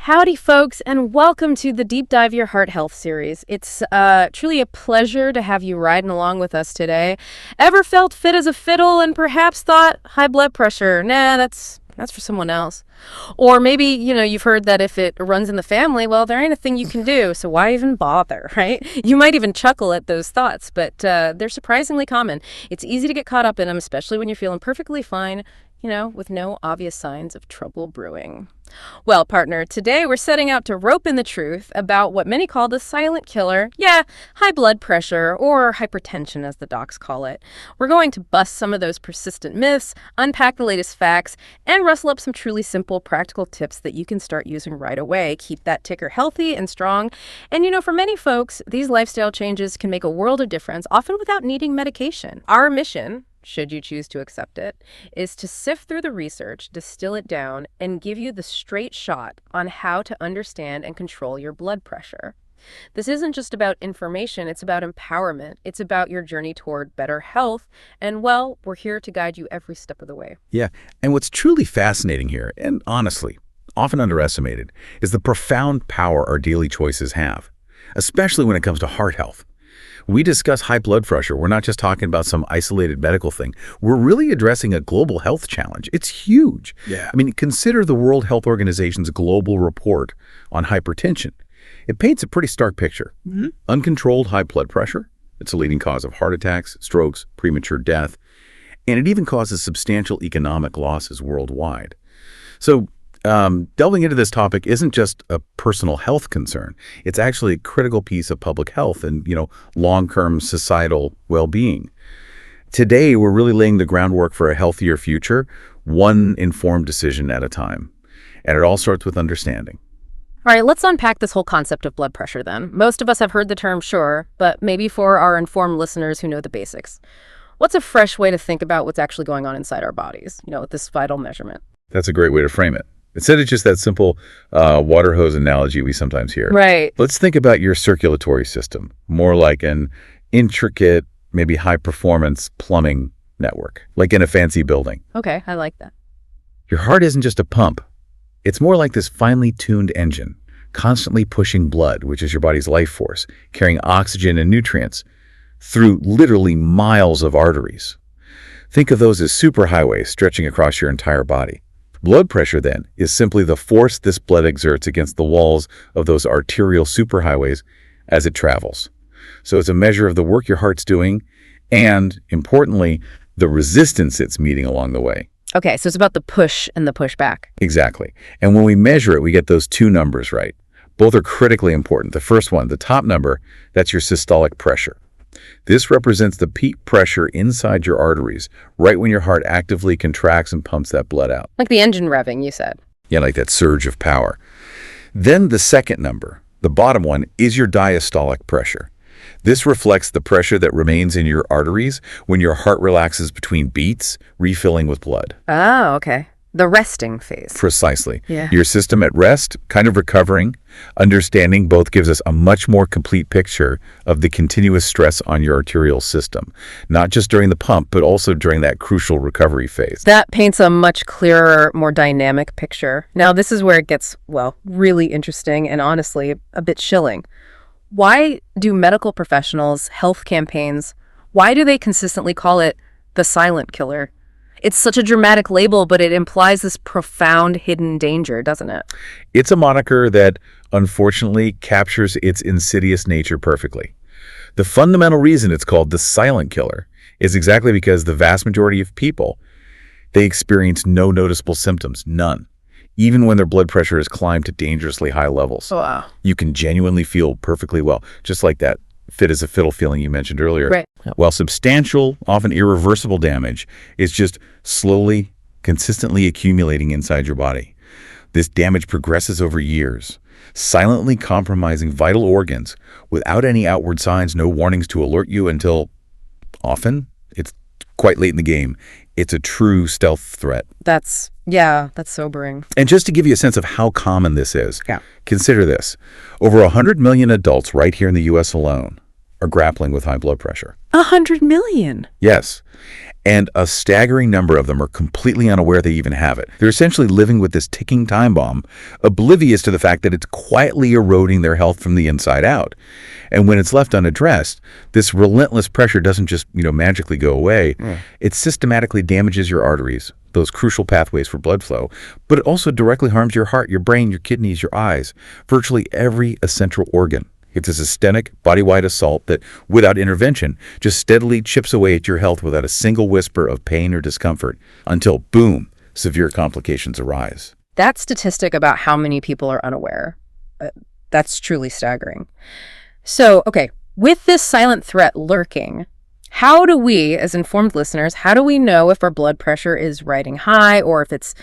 Howdy, folks, and welcome to the Deep Dive Your Heart Health series. It's truly a pleasure to have you riding along with us today. Ever felt fit as a fiddle and perhaps thought high blood pressure? Nah, that's for someone else. Or maybe, you've heard that if it runs in the family, well, there ain't a thing you can do, so why even bother, right? You might even chuckle at those thoughts, but they're surprisingly common. It's easy to get caught up in them, especially when you're feeling perfectly fine, with no obvious signs of trouble brewing. Well, partner, today we're setting out to rope in the truth about what many call the silent killer. Yeah, high blood pressure, or hypertension as the docs call it. We're going to bust some of those persistent myths, unpack the latest facts, and rustle up some truly simple, practical tips that you can start using right away. Keep that ticker healthy and strong. And for many folks, these lifestyle changes can make a world of difference, often without needing medication. Our mission, should you choose to accept it, is to sift through the research, distill it down, and give you the straight shot on how to understand and control your blood pressure. This isn't just about information, it's about empowerment. It's about your journey toward better health, and well, we're here to guide you every step of the way. Yeah, and what's truly fascinating here, and honestly, often underestimated, is the profound power our daily choices have, especially when it comes to heart health. When we discuss high blood pressure, we're not just talking about some isolated medical thing. We're really addressing a global health challenge. It's huge. Yeah. Consider the World Health Organization's global report on hypertension. It paints a pretty stark picture. Uncontrolled high blood pressure, it's a leading cause of heart attacks, strokes, premature death, and it even causes substantial economic losses worldwide. So, delving into this topic isn't just a personal health concern. It's actually a critical piece of public health and, long-term societal well-being. Today, we're really laying the groundwork for a healthier future, one informed decision at a time. And it all starts with understanding. All right, let's unpack this whole concept of blood pressure then. Most of us have heard the term, sure, but maybe for our informed listeners who know the basics. What's a fresh way to think about what's actually going on inside our bodies, with this vital measurement? That's a great way to frame it. Instead of just that simple water hose analogy we sometimes hear. Right. Let's think about your circulatory system, more like an intricate, maybe high-performance plumbing network, like in a fancy building. Okay, I like that. Your heart isn't just a pump. It's more like this finely tuned engine, constantly pushing blood, which is your body's life force, carrying oxygen and nutrients through literally miles of arteries. Think of those as superhighways stretching across your entire body. Blood pressure, then, is simply the force this blood exerts against the walls of those arterial superhighways as it travels. So it's a measure of the work your heart's doing and, importantly, the resistance it's meeting along the way. Okay, so it's about the push and the pushback. Exactly. And when we measure it, we get those two numbers right. Both are critically important. The first one, the top number, that's your systolic pressure. This represents the peak pressure inside your arteries, right when your heart actively contracts and pumps that blood out. Like the engine revving, you said. Yeah, like that surge of power. Then the second number, the bottom one, is your diastolic pressure. This reflects the pressure that remains in your arteries when your heart relaxes between beats, refilling with blood. Oh, okay. The resting phase. Precisely. Yeah. Your system at rest, kind of recovering, understanding both gives us a much more complete picture of the continuous stress on your arterial system, not just during the pump, but also during that crucial recovery phase. That paints a much clearer, more dynamic picture. Now, this is where it gets, really interesting and honestly a bit chilling. Why do medical professionals, health campaigns, why do they consistently call it the silent killer? It's such a dramatic label, but it implies this profound hidden danger, doesn't it? It's a moniker that, unfortunately, captures its insidious nature perfectly. The fundamental reason it's called the silent killer is exactly because the vast majority of people, they experience no noticeable symptoms, none. Even when their blood pressure has climbed to dangerously high levels. Oh, wow. You can genuinely feel perfectly well, just like that fit as a fiddle feeling you mentioned earlier. Right. While substantial, often irreversible damage is just slowly, consistently accumulating inside your body. This damage progresses over years, silently compromising vital organs without any outward signs, no warnings to alert you until, often, it's quite late in the game. It's a true stealth threat. That's sobering. And just to give you a sense of how common this is, consider this. Over 100 million adults right here in the U.S. alone are grappling with high blood pressure. 100 million? Yes. And a staggering number of them are completely unaware they even have it. They're essentially living with this ticking time bomb, oblivious to the fact that it's quietly eroding their health from the inside out. And when it's left unaddressed, this relentless pressure doesn't just, magically go away. It systematically damages your arteries, those crucial pathways for blood flow, but it also directly harms your heart, your brain, your kidneys, your eyes, virtually every essential organ. It's a systemic, body-wide assault that, without intervention, just steadily chips away at your health without a single whisper of pain or discomfort until, boom, severe complications arise. That statistic about how many people are unaware, that's truly staggering. So, okay, with this silent threat lurking, how do we, as informed listeners, how do we know if our blood pressure is riding high or if it's,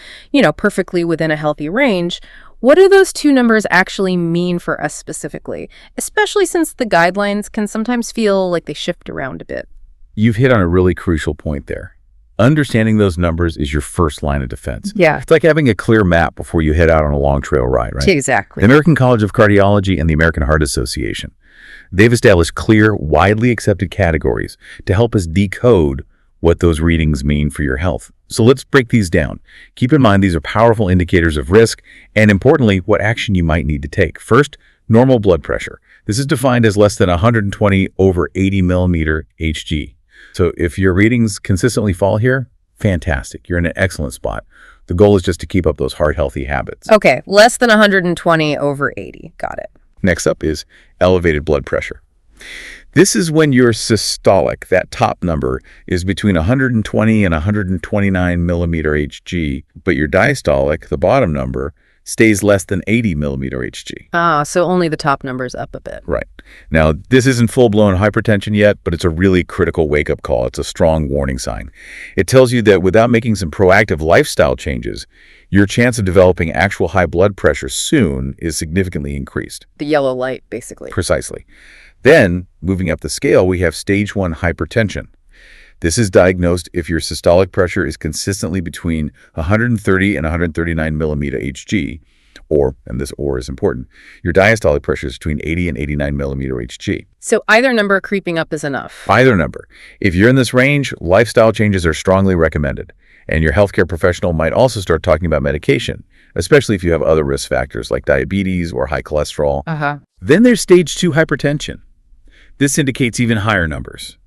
perfectly within a healthy range? What do those two numbers actually mean for us specifically, especially since the guidelines can sometimes feel like they shift around a bit? You've hit on a really crucial point there. Understanding those numbers is your first line of defense. Yeah. It's like having a clear map before you head out on a long trail ride, right? Exactly. The American College of Cardiology and the American Heart Association, they've established clear, widely accepted categories to help us decode what those readings mean for your health. So let's break these down. Keep in mind these are powerful indicators of risk and, importantly, what action you might need to take. First, normal blood pressure. This is defined as less than 120 over 80 millimeter Hg. So if your readings consistently fall here, fantastic. You're in an excellent spot. The goal is just to keep up those heart-healthy habits. Okay, less than 120 over 80. Got it. Next up is elevated blood pressure. This is when your systolic, that top number, is between 120 and 129 millimeter Hg, but your diastolic, the bottom number, stays less than 80 millimeter Hg. Ah, so only the top number's up a bit. Right. Now, this isn't full-blown hypertension yet, but it's a really critical wake-up call. It's a strong warning sign. It tells you that without making some proactive lifestyle changes, your chance of developing actual high blood pressure soon is significantly increased. The yellow light, basically. Precisely. Then, moving up the scale, we have stage 1 hypertension. This is diagnosed if your systolic pressure is consistently between 130 and 139 millimeter Hg, or, and this or is important, your diastolic pressure is between 80 and 89 millimeter Hg. So either number creeping up is enough. Either number. If you're in this range, lifestyle changes are strongly recommended. And your healthcare professional might also start talking about medication, especially if you have other risk factors like diabetes or high cholesterol. Then there's stage 2 hypertension. This indicates even higher numbers.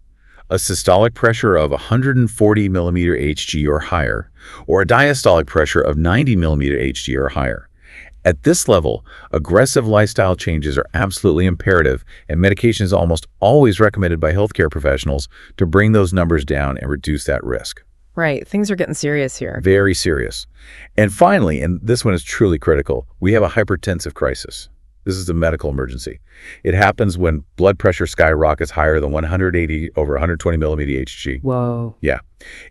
A systolic pressure of 140 millimeter Hg or higher, or a diastolic pressure of 90 millimeter Hg or higher. At this level, aggressive lifestyle changes are absolutely imperative, and medication is almost always recommended by healthcare professionals to bring those numbers down and reduce that risk. Right. Things are getting serious here. Very serious. And finally, and this one is truly critical, we have a hypertensive crisis. This is a medical emergency. It happens when blood pressure skyrockets higher than 180 over 120 millimeter Hg. Whoa. Yeah.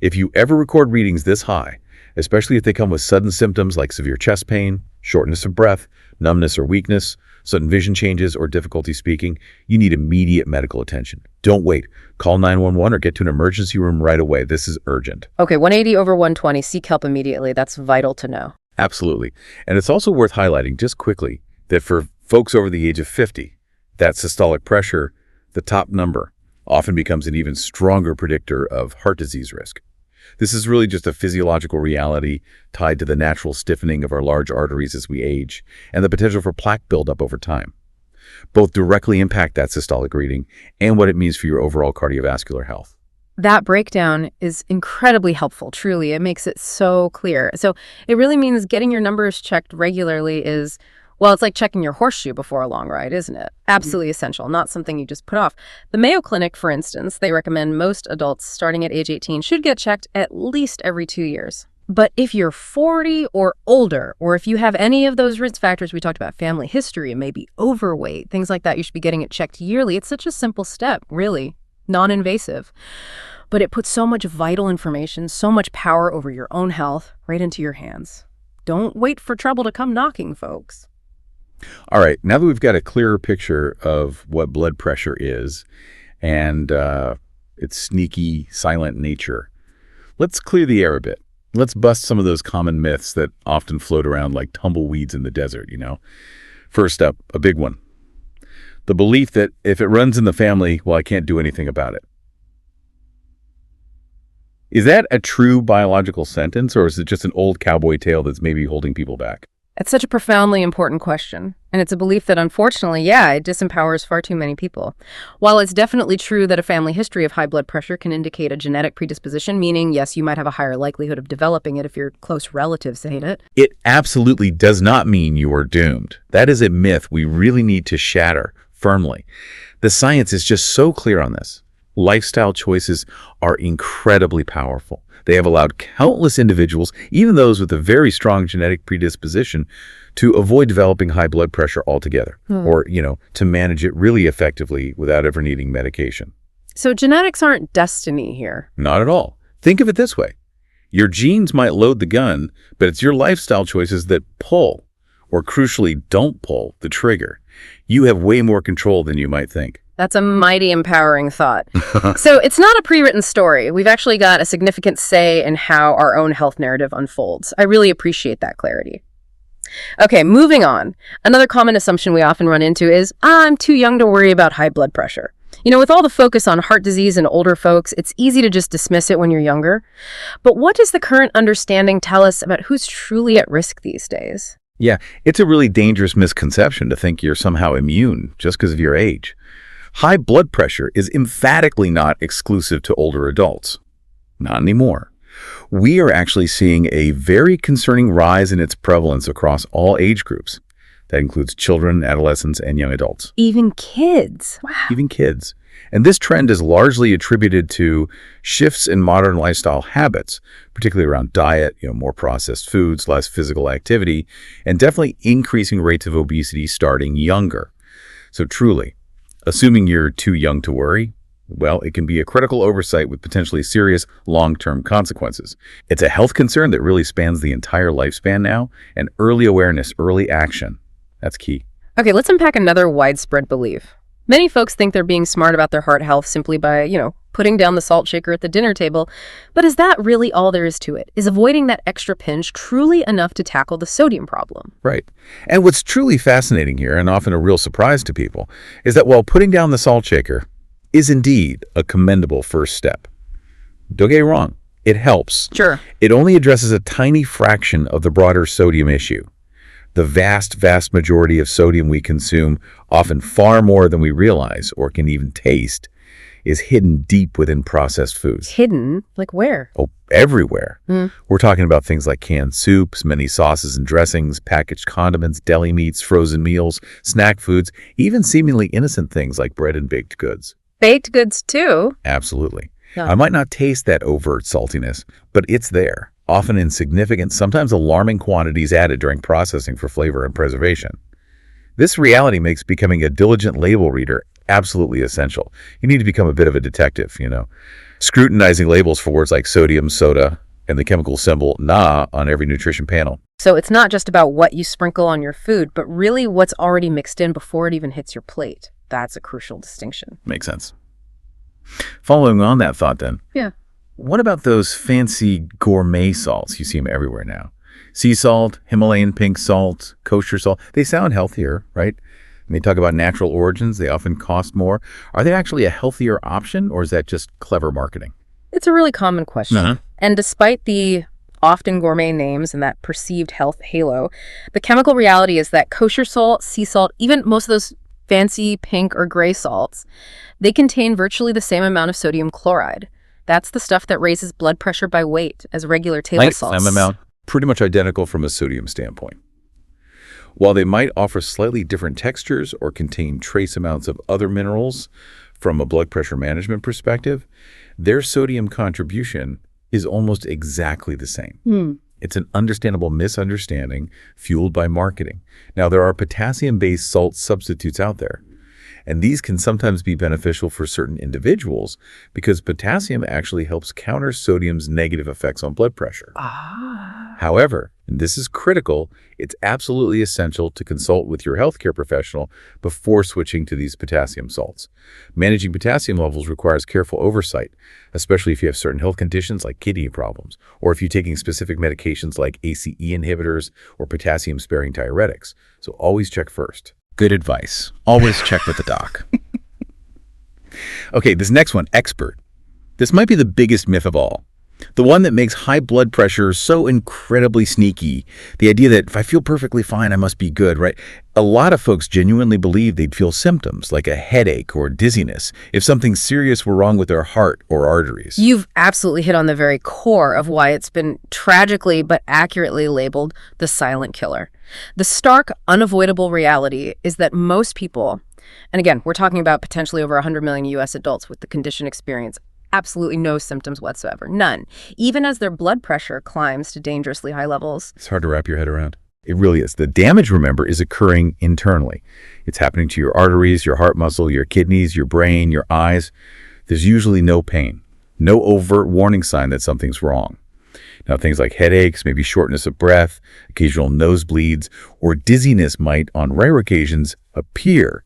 If you ever record readings this high, especially if they come with sudden symptoms like severe chest pain, shortness of breath, numbness or weakness, sudden vision changes, or difficulty speaking, you need immediate medical attention. Don't wait. Call 911 or get to an emergency room right away. This is urgent. Okay, 180 over 120, seek help immediately. That's vital to know. Absolutely. And it's also worth highlighting just quickly that for folks over the age of 50, that systolic pressure, the top number, often becomes an even stronger predictor of heart disease risk. This is really just a physiological reality tied to the natural stiffening of our large arteries as we age and the potential for plaque buildup over time. Both directly impact that systolic reading and what it means for your overall cardiovascular health. That breakdown is incredibly helpful, truly. It makes it so clear. So it really means getting your numbers checked regularly is, well, it's like checking your horseshoe before a long ride, isn't it? Absolutely essential, not something you just put off. The Mayo Clinic, for instance, they recommend most adults starting at age 18 should get checked at least every 2 years. But if you're 40 or older, or if you have any of those risk factors we talked about, family history, maybe overweight, things like that, you should be getting it checked yearly. It's such a simple step, really, non-invasive. But it puts so much vital information, so much power over your own health right into your hands. Don't wait for trouble to come knocking, folks. All right, now that we've got a clearer picture of what blood pressure is and its sneaky, silent nature, let's clear the air a bit. Let's bust some of those common myths that often float around like tumbleweeds in the desert, First up, a big one. The belief that if it runs in the family, well, I can't do anything about it. Is that a true biological sentence, or is it just an old cowboy tale that's maybe holding people back? It's such a profoundly important question, and it's a belief that unfortunately, it disempowers far too many people. While it's definitely true that a family history of high blood pressure can indicate a genetic predisposition, meaning, yes, you might have a higher likelihood of developing it if your close relatives hate it. It absolutely does not mean you are doomed. That is a myth we really need to shatter firmly. The science is just so clear on this. Lifestyle choices are incredibly powerful. They have allowed countless individuals, even those with a very strong genetic predisposition, to avoid developing high blood pressure altogether, or, to manage it really effectively without ever needing medication. So genetics aren't destiny here. Not at all. Think of it this way. Your genes might load the gun, but it's your lifestyle choices that pull, or crucially don't pull, the trigger. You have way more control than you might think. That's a mighty empowering thought. So it's not a pre-written story. We've actually got a significant say in how our own health narrative unfolds. I really appreciate that clarity. Okay, moving on. Another common assumption we often run into is, I'm too young to worry about high blood pressure. With all the focus on heart disease and older folks, it's easy to just dismiss it when you're younger. But what does the current understanding tell us about who's truly at risk these days? Yeah, it's a really dangerous misconception to think you're somehow immune just because of your age. High blood pressure is emphatically not exclusive to older adults. Not anymore. We are actually seeing a very concerning rise in its prevalence across all age groups. That includes children, adolescents, and young adults. Even kids. Wow. Even kids. And this trend is largely attributed to shifts in modern lifestyle habits, particularly around diet, more processed foods, less physical activity, and definitely increasing rates of obesity starting younger. So truly, assuming you're too young to worry, well, it can be a critical oversight with potentially serious long-term consequences. It's a health concern that really spans the entire lifespan now, and early awareness, early action, that's key. Okay, let's unpack another widespread belief. Many folks think they're being smart about their heart health simply by, putting down the salt shaker at the dinner table. But is that really all there is to it? Is avoiding that extra pinch truly enough to tackle the sodium problem? Right. And what's truly fascinating here, and often a real surprise to people, is that while putting down the salt shaker is indeed a commendable first step, don't get me wrong, it helps. Sure. It only addresses a tiny fraction of the broader sodium issue. The vast majority of sodium we consume, often far more than we realize or can even taste, is hidden deep within processed foods. Hidden? Like where? Oh, everywhere. We're talking about things like canned soups, many sauces and dressings, packaged condiments, deli meats, frozen meals, snack foods, even seemingly innocent things like bread and baked goods. Baked goods too? Absolutely. Yeah. I might not taste that overt saltiness, but it's there, often in significant, sometimes alarming quantities added during processing for flavor and preservation. This reality makes becoming a diligent label reader absolutely essential. You need to become a bit of a detective, scrutinizing labels for words like sodium, soda, and the chemical symbol Na on every nutrition panel. So it's not just about what you sprinkle on your food, but really what's already mixed in before it even hits your plate. That's a crucial distinction. Makes sense. Following on that thought then, Yeah. what about those fancy gourmet salts? You see them everywhere now. Sea salt, Himalayan pink salt, kosher salt. They sound healthier, right? And they talk about natural origins. They often cost more. Are they actually a healthier option, or is that just clever marketing? It's a really common question. And despite the often gourmet names and that perceived health halo, the chemical reality is that kosher salt, sea salt, even most of those fancy pink or gray salts, they contain virtually the same amount of sodium chloride. That's the stuff that raises blood pressure by weight as regular table salts. Same amount, pretty much identical from a sodium standpoint. While they might offer slightly different textures or contain trace amounts of other minerals from a blood pressure management perspective, their sodium contribution is almost exactly the same. It's an understandable misunderstanding fueled by marketing. Now, there are potassium-based salt substitutes out there, and these can sometimes be beneficial for certain individuals because potassium actually helps counter sodium's negative effects on blood pressure. However, and this is critical, it's absolutely essential to consult with your healthcare professional before switching to these potassium salts. Managing potassium levels requires careful oversight, especially if you have certain health conditions like kidney problems, or if you're taking specific medications like ACE inhibitors or potassium-sparing diuretics. So always check first. Good advice. Always check with the doc. Okay, this next one, expert. This might be the biggest myth of all. The one that makes high blood pressure so incredibly sneaky. The idea that if I feel perfectly fine, I must be good, right? A lot of folks genuinely believe they'd feel symptoms like a headache or dizziness if something serious were wrong with their heart or arteries. You've absolutely hit on the very core of why it's been tragically but accurately labeled the silent killer. The stark, unavoidable reality is that most people, and again, we're talking about potentially over 100 million U.S. adults with the condition experience absolutely no symptoms whatsoever, none, even as their blood pressure climbs to dangerously high levels. It's hard to wrap your head around. It really is. The damage, remember, is occurring internally. It's happening to your arteries, your heart muscle, your kidneys, your brain, your eyes. There's usually no pain, no overt warning sign that something's wrong. Now, things like headaches, maybe shortness of breath, occasional nosebleeds, or dizziness might, on rare occasions, appear,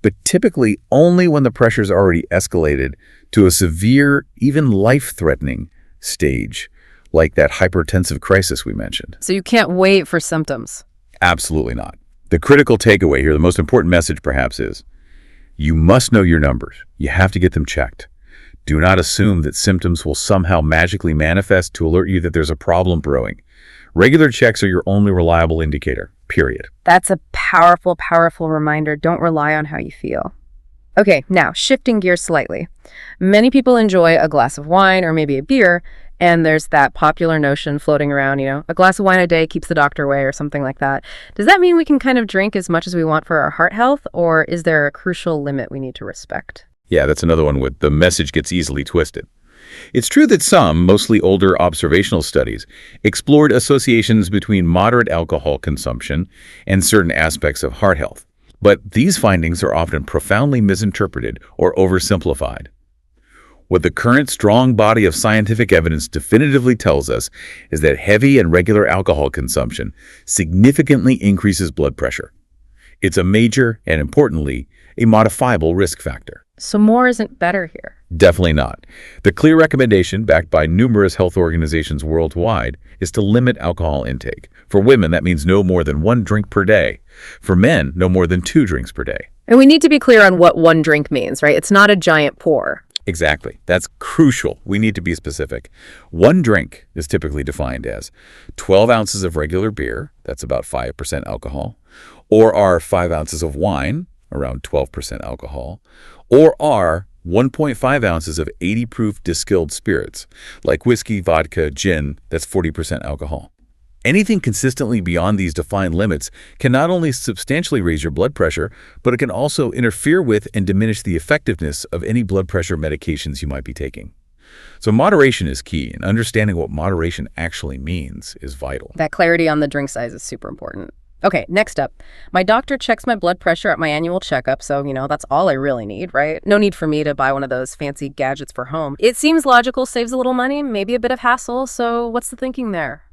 but typically only when the pressure's already escalated to a severe, even life-threatening stage, like that hypertensive crisis we mentioned. So you can't wait for symptoms. Absolutely not. The critical takeaway here, the most important message perhaps is, you must know your numbers. You have to get them checked. Do not assume that symptoms will somehow magically manifest to alert you that there's a problem brewing. Regular checks are your only reliable indicator, period. That's a powerful, powerful reminder. Don't rely on how you feel. Okay, now shifting gears slightly. Many people enjoy a glass of wine or maybe a beer, and there's that popular notion floating around, a glass of wine a day keeps the doctor away or something like that. Does that mean we can kind of drink as much as we want for our heart health, or is there a crucial limit we need to respect? Yeah, that's another one where the message gets easily twisted. It's true that some, mostly older observational studies, explored associations between moderate alcohol consumption and certain aspects of heart health. But these findings are often profoundly misinterpreted or oversimplified. What the current strong body of scientific evidence definitively tells us is that heavy and regular alcohol consumption significantly increases blood pressure. It's a major, and importantly, a modifiable risk factor. So more isn't better here. Definitely not. The clear recommendation, backed by numerous health organizations worldwide, is to limit alcohol intake. For women, that means no more than 1 drink per day. For men, no more than 2 drinks per day. And we need to be clear on what 1 drink means, right? It's not a giant pour. Exactly. That's crucial. We need to be specific. 1 drink is typically defined as 12 ounces of regular beer, that's about 5% alcohol, or are 5 ounces of wine, around 12% alcohol, or are 1.5 ounces of 80 proof distilled spirits, like whiskey, vodka, gin, that's 40% alcohol. Anything consistently beyond these defined limits can not only substantially raise your blood pressure, but it can also interfere with and diminish the effectiveness of any blood pressure medications you might be taking. So moderation is key, and understanding what moderation actually means is vital. That clarity on the drink size is super important. Okay, next up. My doctor checks my blood pressure at my annual checkup, so, that's all I really need, right? No need for me to buy one of those fancy gadgets for home. It seems logical, saves a little money, maybe a bit of hassle, so what's the thinking there?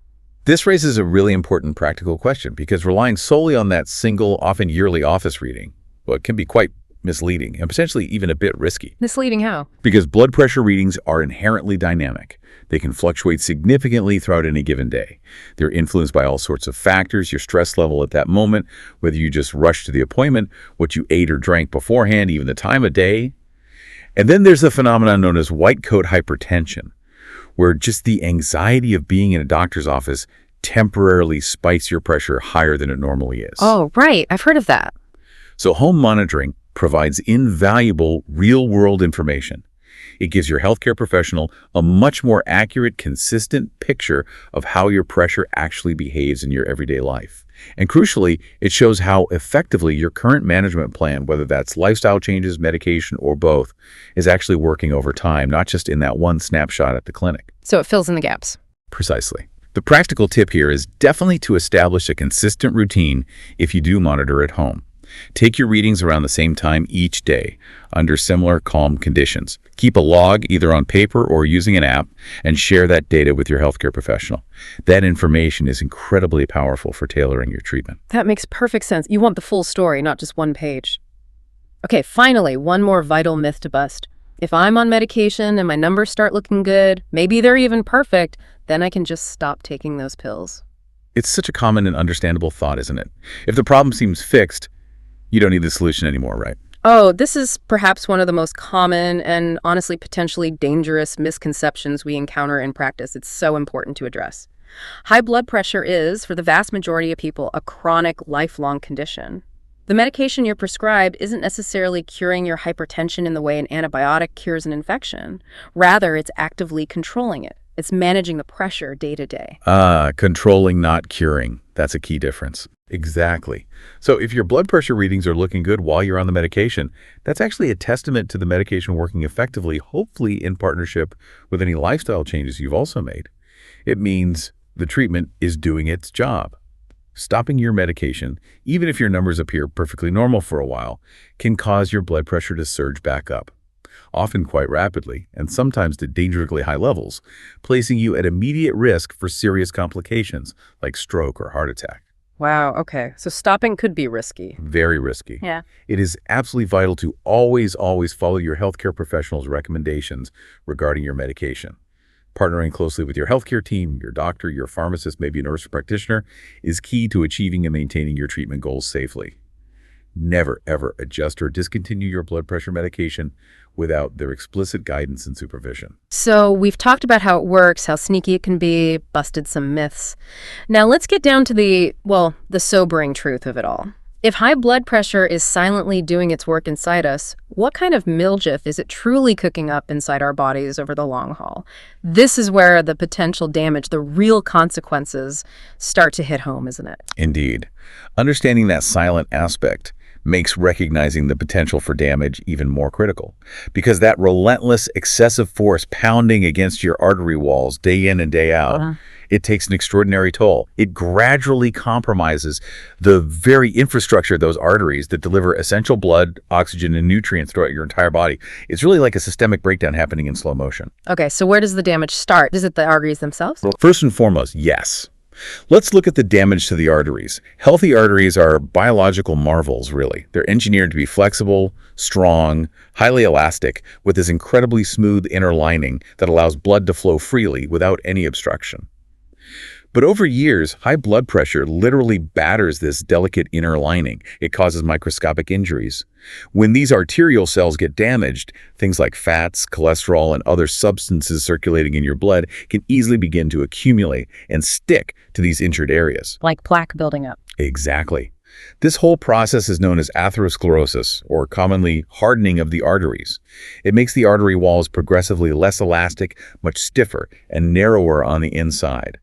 This raises a really important practical question, because relying solely on that single, often yearly office reading, well, it can be quite misleading and potentially even a bit risky. Misleading how? Because blood pressure readings are inherently dynamic. They can fluctuate significantly throughout any given day. They're influenced by all sorts of factors, your stress level at that moment, whether you just rushed to the appointment, what you ate or drank beforehand, even the time of day. And then there's the phenomenon known as white coat hypertension, where just the anxiety of being in a doctor's office temporarily spikes your pressure higher than it normally is. Oh, right. I've heard of that. So home monitoring provides invaluable real-world information. It gives your healthcare professional a much more accurate, consistent picture of how your pressure actually behaves in your everyday life. And crucially, it shows how effectively your current management plan, whether that's lifestyle changes, medication, or both, is actually working over time, not just in that one snapshot at the clinic. So it fills in the gaps. Precisely. The practical tip here is definitely to establish a consistent routine if you do monitor at home. Take your readings around the same time each day, under similar calm conditions. Keep a log either on paper or using an app, and share that data with your healthcare professional. That information is incredibly powerful for tailoring your treatment. That makes perfect sense. You want the full story, not just one page. Okay, finally, one more vital myth to bust. If I'm on medication and my numbers start looking good, maybe they're even perfect, then I can just stop taking those pills. It's such a common and understandable thought, isn't it? If the problem seems fixed, you don't need the solution anymore, right? Oh, this is perhaps one of the most common and honestly potentially dangerous misconceptions we encounter in practice. It's so important to address. High blood pressure is, for the vast majority of people, a chronic, lifelong condition. The medication you're prescribed isn't necessarily curing your hypertension in the way an antibiotic cures an infection. Rather, it's actively controlling it. It's managing the pressure day to day. Controlling, not curing. That's a key difference. Exactly. So if your blood pressure readings are looking good while you're on the medication, that's actually a testament to the medication working effectively, hopefully in partnership with any lifestyle changes you've also made. It means the treatment is doing its job. Stopping your medication, even if your numbers appear perfectly normal for a while, can cause your blood pressure to surge back up, often quite rapidly, and sometimes to dangerously high levels, placing you at immediate risk for serious complications like stroke or heart attack. Wow, okay. So stopping could be risky. Very risky. Yeah. It is absolutely vital to always follow your healthcare professional's recommendations regarding your medication. Partnering closely with your healthcare team, your doctor, your pharmacist, maybe a nurse or practitioner, is key to achieving and maintaining your treatment goals safely. Never, ever adjust or discontinue your blood pressure medication without their explicit guidance and supervision. So we've talked about how it works, how sneaky it can be, busted some myths. Now let's get down to the sobering truth of it all. If high blood pressure is silently doing its work inside us, what kind of mildew is it truly cooking up inside our bodies over the long haul? This is where the potential damage, the real consequences, start to hit home, isn't it? Indeed. Understanding that silent aspect makes recognizing the potential for damage even more critical, because that relentless, excessive force pounding against your artery walls day in and day out, it takes an extraordinary toll. It gradually compromises the very infrastructure of those arteries that deliver essential blood, oxygen, and nutrients throughout your entire body. It's really like a systemic breakdown happening in slow motion. Okay, so where does the damage start? Is it the arteries themselves? Well, first and foremost, yes. Let's look at the damage to the arteries. Healthy arteries are biological marvels, really. They're engineered to be flexible, strong, highly elastic, with this incredibly smooth inner lining that allows blood to flow freely without any obstruction. But over years, high blood pressure literally batters this delicate inner lining. It causes microscopic injuries. When these arterial cells get damaged, things like fats, cholesterol, and other substances circulating in your blood can easily begin to accumulate and stick to these injured areas. Like plaque building up. Exactly. This whole process is known as atherosclerosis, or commonly hardening of the arteries. It makes the artery walls progressively less elastic, much stiffer, and narrower on the inside.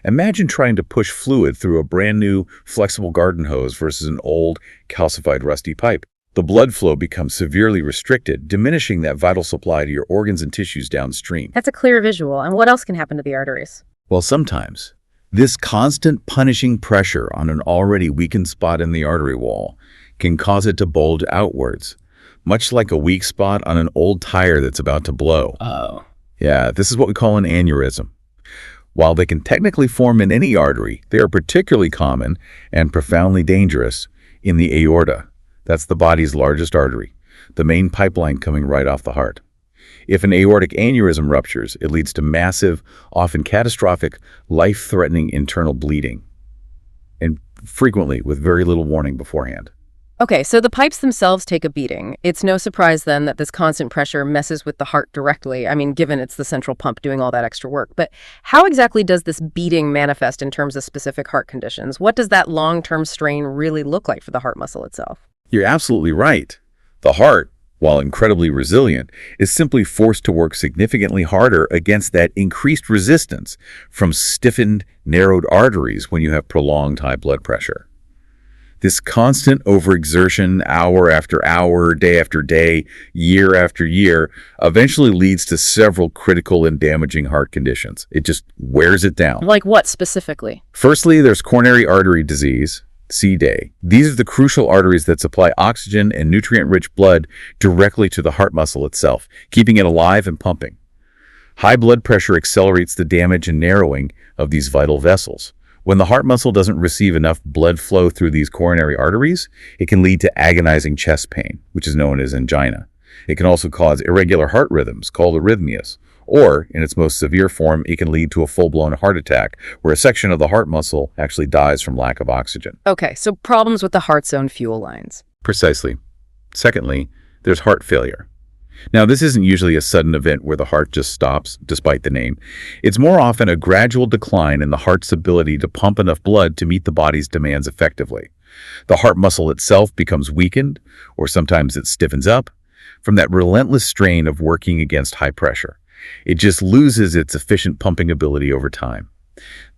Imagine trying to push fluid through a brand new, flexible garden hose versus an old, calcified, rusty pipe. The blood flow becomes severely restricted, diminishing that vital supply to your organs and tissues downstream. That's a clear visual. And what else can happen to the arteries? Well, sometimes this constant punishing pressure on an already weakened spot in the artery wall can cause it to bulge outwards, much like a weak spot on an old tire that's about to blow. Oh. Yeah, this is what we call an aneurysm. While they can technically form in any artery, they are particularly common and profoundly dangerous in the aorta. That's the body's largest artery, the main pipeline coming right off the heart. If an aortic aneurysm ruptures, it leads to massive, often catastrophic, life-threatening internal bleeding, and frequently with very little warning beforehand. Okay, so the pipes themselves take a beating. It's no surprise then that this constant pressure messes with the heart directly. I mean, given it's the central pump doing all that extra work. But how exactly does this beating manifest in terms of specific heart conditions? What does that long-term strain really look like for the heart muscle itself? You're absolutely right. The heart, while incredibly resilient, is simply forced to work significantly harder against that increased resistance from stiffened, narrowed arteries when you have prolonged high blood pressure. This constant overexertion, hour after hour, day after day, year after year, eventually leads to several critical and damaging heart conditions. It just wears it down. Like what specifically? Firstly, there's coronary artery disease, CDAY. These are the crucial arteries that supply oxygen and nutrient-rich blood directly to the heart muscle itself, keeping it alive and pumping. High blood pressure accelerates the damage and narrowing of these vital vessels. When the heart muscle doesn't receive enough blood flow through these coronary arteries, it can lead to agonizing chest pain, which is known as angina. It can also cause irregular heart rhythms, called arrhythmias, or, in its most severe form, it can lead to a full-blown heart attack, where a section of the heart muscle actually dies from lack of oxygen. Okay, so problems with the heart's own fuel lines. Precisely. Secondly, there's heart failure. Now, this isn't usually a sudden event where the heart just stops, despite the name. It's more often a gradual decline in the heart's ability to pump enough blood to meet the body's demands effectively. The heart muscle itself becomes weakened, or sometimes it stiffens up, from that relentless strain of working against high pressure. It just loses its efficient pumping ability over time.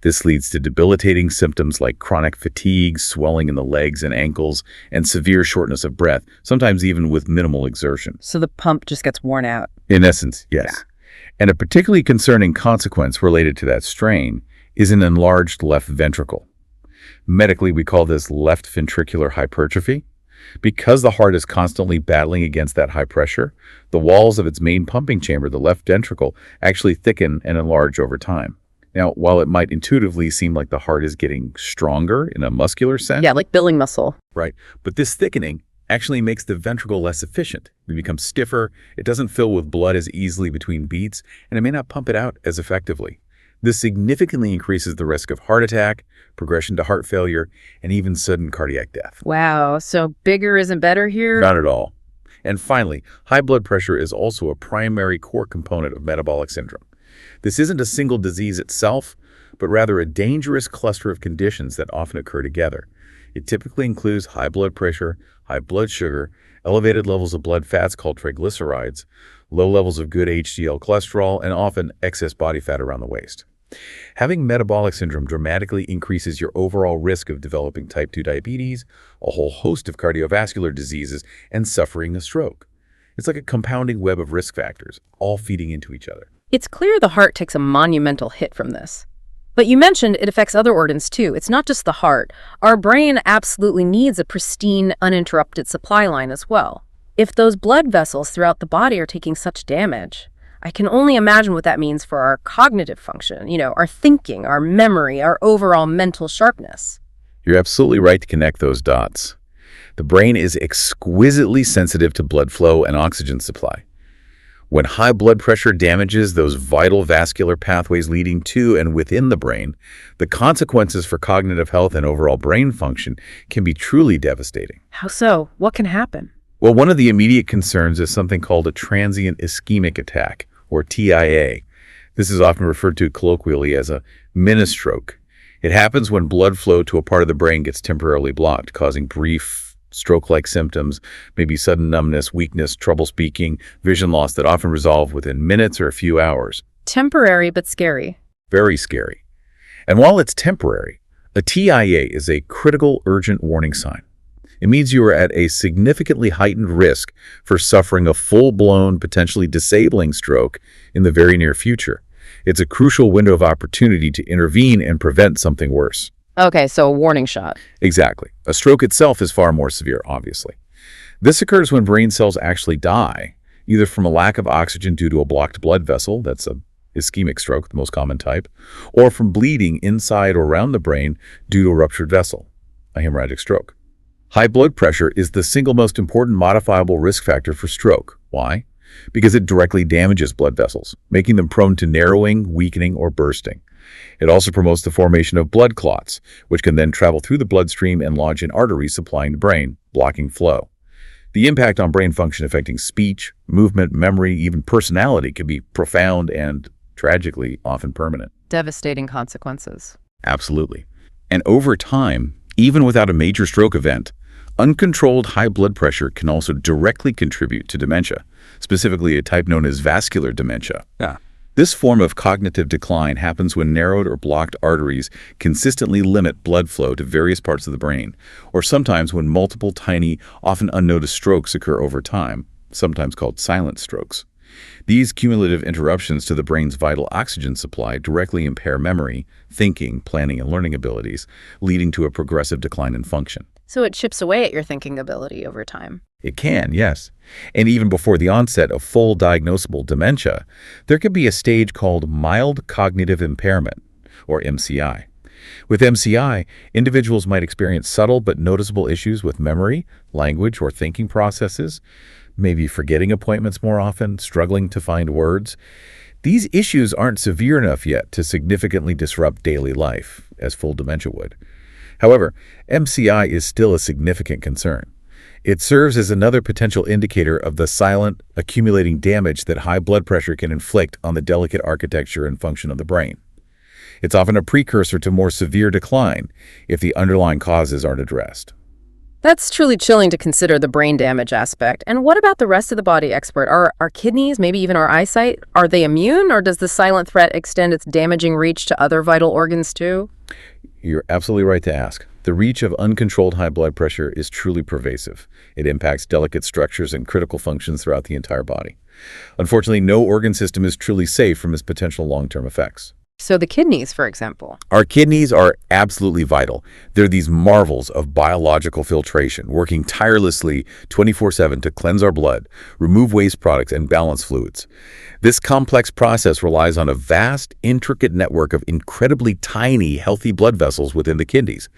This leads to debilitating symptoms like chronic fatigue, swelling in the legs and ankles, and severe shortness of breath, sometimes even with minimal exertion. So the pump just gets worn out. In essence, yes. Yeah. And a particularly concerning consequence related to that strain is an enlarged left ventricle. Medically, we call this left ventricular hypertrophy. Because the heart is constantly battling against that high pressure, the walls of its main pumping chamber, the left ventricle, actually thicken and enlarge over time. Now, while it might intuitively seem like the heart is getting stronger in a muscular sense. Yeah, like building muscle. Right. But this thickening actually makes the ventricle less efficient. It becomes stiffer, it doesn't fill with blood as easily between beats, and it may not pump it out as effectively. This significantly increases the risk of heart attack, progression to heart failure, and even sudden cardiac death. Wow, so bigger isn't better here? Not at all. And finally, high blood pressure is also a primary core component of metabolic syndrome. This isn't a single disease itself, but rather a dangerous cluster of conditions that often occur together. It typically includes high blood pressure, high blood sugar, elevated levels of blood fats called triglycerides, low levels of good HDL cholesterol, and often excess body fat around the waist. Having metabolic syndrome dramatically increases your overall risk of developing type 2 diabetes, a whole host of cardiovascular diseases, and suffering a stroke. It's like a compounding web of risk factors, all feeding into each other. It's clear the heart takes a monumental hit from this. But you mentioned it affects other organs too. It's not just the heart. Our brain absolutely needs a pristine, uninterrupted supply line as well. If those blood vessels throughout the body are taking such damage, I can only imagine what that means for our cognitive function, our thinking, our memory, our overall mental sharpness. You're absolutely right to connect those dots. The brain is exquisitely sensitive to blood flow and oxygen supply. When high blood pressure damages those vital vascular pathways leading to and within the brain, the consequences for cognitive health and overall brain function can be truly devastating. How so? What can happen? Well, one of the immediate concerns is something called a transient ischemic attack, or TIA. This is often referred to colloquially as a mini-stroke. It happens when blood flow to a part of the brain gets temporarily blocked, causing brief stroke-like symptoms, maybe sudden numbness, weakness, trouble speaking, vision loss that often resolve within minutes or a few hours. Temporary but scary. Very scary. And while it's temporary, a TIA is a critical urgent warning sign. It means you are at a significantly heightened risk for suffering a full-blown, potentially disabling stroke in the very near future. It's a crucial window of opportunity to intervene and prevent something worse. Okay, so a warning shot. Exactly. A stroke itself is far more severe, obviously. This occurs when brain cells actually die, either from a lack of oxygen due to a blocked blood vessel, that's a ischemic stroke, the most common type, or from bleeding inside or around the brain due to a ruptured vessel, a hemorrhagic stroke. High blood pressure is the single most important modifiable risk factor for stroke. Why? Because it directly damages blood vessels, making them prone to narrowing, weakening, or bursting. It also promotes the formation of blood clots, which can then travel through the bloodstream and lodge in arteries supplying the brain, blocking flow. The impact on brain function affecting speech, movement, memory, even personality can be profound and, tragically, often permanent. Devastating consequences. Absolutely. And over time, even without a major stroke event, uncontrolled high blood pressure can also directly contribute to dementia, specifically a type known as vascular dementia. Yeah. This form of cognitive decline happens when narrowed or blocked arteries consistently limit blood flow to various parts of the brain, or sometimes when multiple tiny, often unnoticed strokes occur over time, sometimes called silent strokes. These cumulative interruptions to the brain's vital oxygen supply directly impair memory, thinking, planning, and learning abilities, leading to a progressive decline in function. So it chips away at your thinking ability over time. It can, yes. And even before the onset of full diagnosable dementia, there can be a stage called mild cognitive impairment, or MCI. With MCI, individuals might experience subtle but noticeable issues with memory, language, or thinking processes, maybe forgetting appointments more often, struggling to find words. These issues aren't severe enough yet to significantly disrupt daily life, as full dementia would. However, MCI is still a significant concern. It serves as another potential indicator of the silent, accumulating damage that high blood pressure can inflict on the delicate architecture and function of the brain. It's often a precursor to more severe decline if the underlying causes aren't addressed. That's truly chilling to consider the brain damage aspect. And what about the rest of the body, expert? Are our kidneys, maybe even our eyesight, are they immune, or does the silent threat extend its damaging reach to other vital organs too? You're absolutely right to ask. The reach of uncontrolled high blood pressure is truly pervasive. It impacts delicate structures and critical functions throughout the entire body. Unfortunately, no organ system is truly safe from its potential long-term effects. So the kidneys, for example. Our kidneys are absolutely vital. They're these marvels of biological filtration, working tirelessly 24/7 to cleanse our blood, remove waste products, and balance fluids. This complex process relies on a vast, intricate network of incredibly tiny, healthy blood vessels within the kidneys.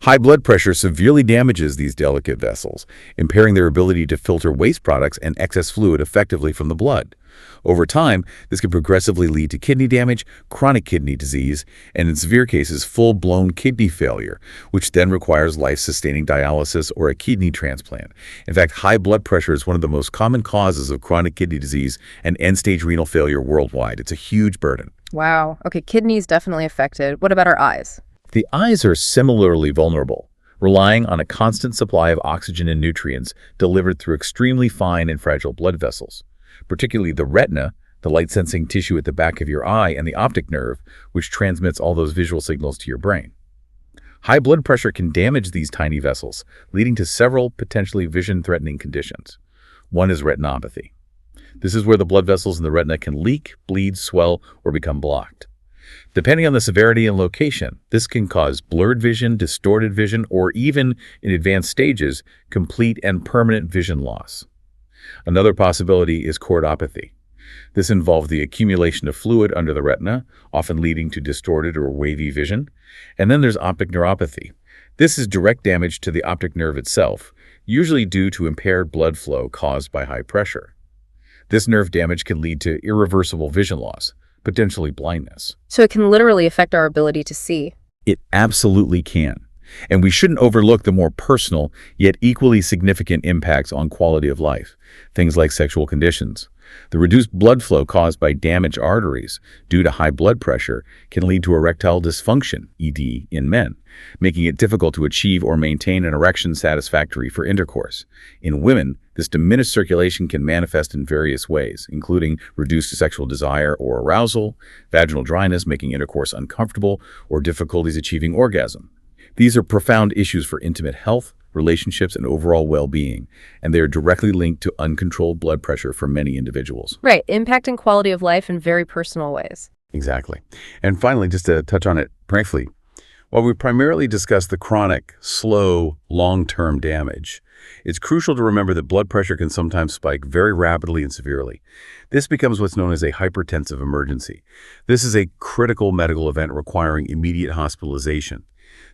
High blood pressure severely damages these delicate vessels, impairing their ability to filter waste products and excess fluid effectively from the blood. Over time, this can progressively lead to kidney damage, chronic kidney disease, and in severe cases, full-blown kidney failure, which then requires life-sustaining dialysis or a kidney transplant. In fact, high blood pressure is one of the most common causes of chronic kidney disease and end-stage renal failure worldwide. It's a huge burden. Wow. Okay, kidneys definitely affected. What about our eyes? The eyes are similarly vulnerable, relying on a constant supply of oxygen and nutrients delivered through extremely fine and fragile blood vessels, particularly the retina, the light-sensing tissue at the back of your eye, and the optic nerve, which transmits all those visual signals to your brain. High blood pressure can damage these tiny vessels, leading to several potentially vision-threatening conditions. One is retinopathy. This is where the blood vessels in the retina can leak, bleed, swell, or become blocked. Depending on the severity and location, this can cause blurred vision, distorted vision, or even, in advanced stages, complete and permanent vision loss. Another possibility is choroidopathy. This involves the accumulation of fluid under the retina, often leading to distorted or wavy vision. And then there's optic neuropathy. This is direct damage to the optic nerve itself, usually due to impaired blood flow caused by high pressure. This nerve damage can lead to irreversible vision loss, potentially blindness. So it can literally affect our ability to see. It absolutely can. And we shouldn't overlook the more personal, yet equally significant impacts on quality of life, things like sexual conditions. The reduced blood flow caused by damaged arteries due to high blood pressure can lead to erectile dysfunction, ED, in men, making it difficult to achieve or maintain an erection satisfactory for intercourse. In women, this diminished circulation can manifest in various ways, including reduced sexual desire or arousal, vaginal dryness making intercourse uncomfortable, or difficulties achieving orgasm. These are profound issues for intimate health, relationships, and overall well-being, and they are directly linked to uncontrolled blood pressure for many individuals. Right, impacting quality of life in very personal ways. Exactly. And finally, just to touch on it briefly, while we primarily discuss the chronic, slow, long-term damage, it's crucial to remember that blood pressure can sometimes spike very rapidly and severely. This becomes what's known as a hypertensive emergency. This is a critical medical event requiring immediate hospitalization.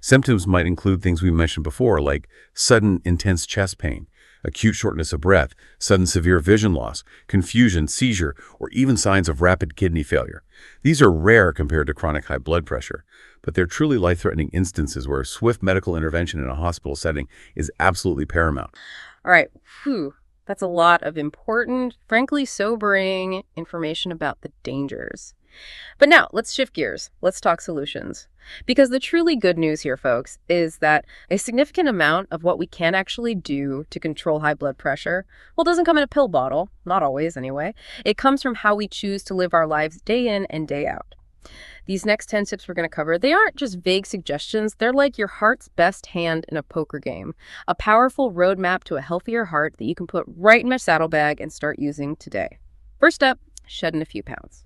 Symptoms might include things we mentioned before, like sudden intense chest pain, acute shortness of breath, sudden severe vision loss, confusion, seizure, or even signs of rapid kidney failure. These are rare compared to chronic high blood pressure, but they're truly life-threatening instances where swift medical intervention in a hospital setting is absolutely paramount. All right, that's a lot of important, frankly sobering information about the dangers. But now, let's shift gears. Let's talk solutions. Because the truly good news here, folks, is that a significant amount of what we can actually do to control high blood pressure, well, doesn't come in a pill bottle, not always anyway. It comes from how we choose to live our lives day in and day out. These next 10 tips we're going to cover, they aren't just vague suggestions. They're like your heart's best hand in a poker game, a powerful roadmap to a healthier heart that you can put right in my saddlebag and start using today. First up, shedding a few pounds.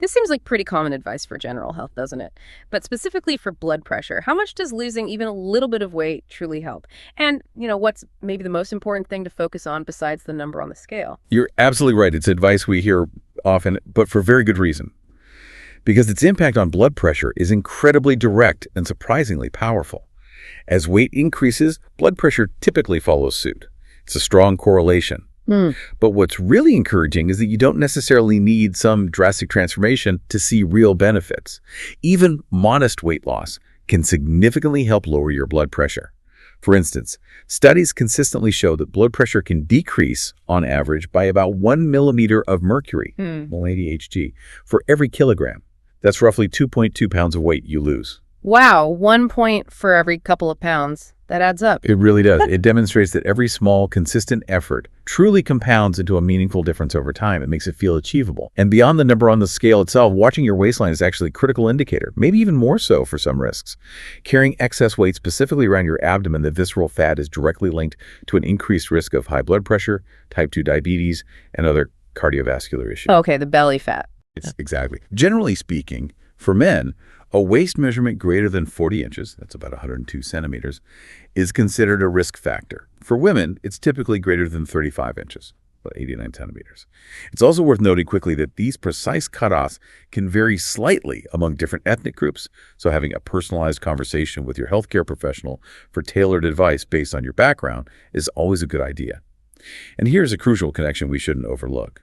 This seems like pretty common advice for general health, doesn't it? But specifically for blood pressure, how much does losing even a little bit of weight truly help? And, what's maybe the most important thing to focus on besides the number on the scale? You're absolutely right. It's advice we hear often, but for very good reason. Because its impact on blood pressure is incredibly direct and surprisingly powerful. As weight increases, blood pressure typically follows suit. It's a strong correlation. But what's really encouraging is that you don't necessarily need some drastic transformation to see real benefits. Even modest weight loss can significantly help lower your blood pressure. For instance, studies consistently show that blood pressure can decrease, on average, by about 1 millimeter of mercury, well, ADHD, for every kilogram. That's roughly 2.2 pounds of weight you lose. Wow, 1 point for every couple of pounds. That adds up. It really does. It demonstrates that every small, consistent effort truly compounds into a meaningful difference over time. It makes it feel achievable. And beyond the number on the scale itself, watching your waistline is actually a critical indicator, maybe even more so for some risks. Carrying excess weight specifically around your abdomen, the visceral fat, is directly linked to an increased risk of high blood pressure, type 2 diabetes, and other cardiovascular issues. Okay, the belly fat. Exactly. Generally speaking, for men, a waist measurement greater than 40 inches, that's about 102 centimeters, is considered a risk factor. For women, it's typically greater than 35 inches, about 89 centimeters. It's also worth noting quickly that these precise cutoffs can vary slightly among different ethnic groups, so having a personalized conversation with your healthcare professional for tailored advice based on your background is always a good idea. And here's a crucial connection we shouldn't overlook.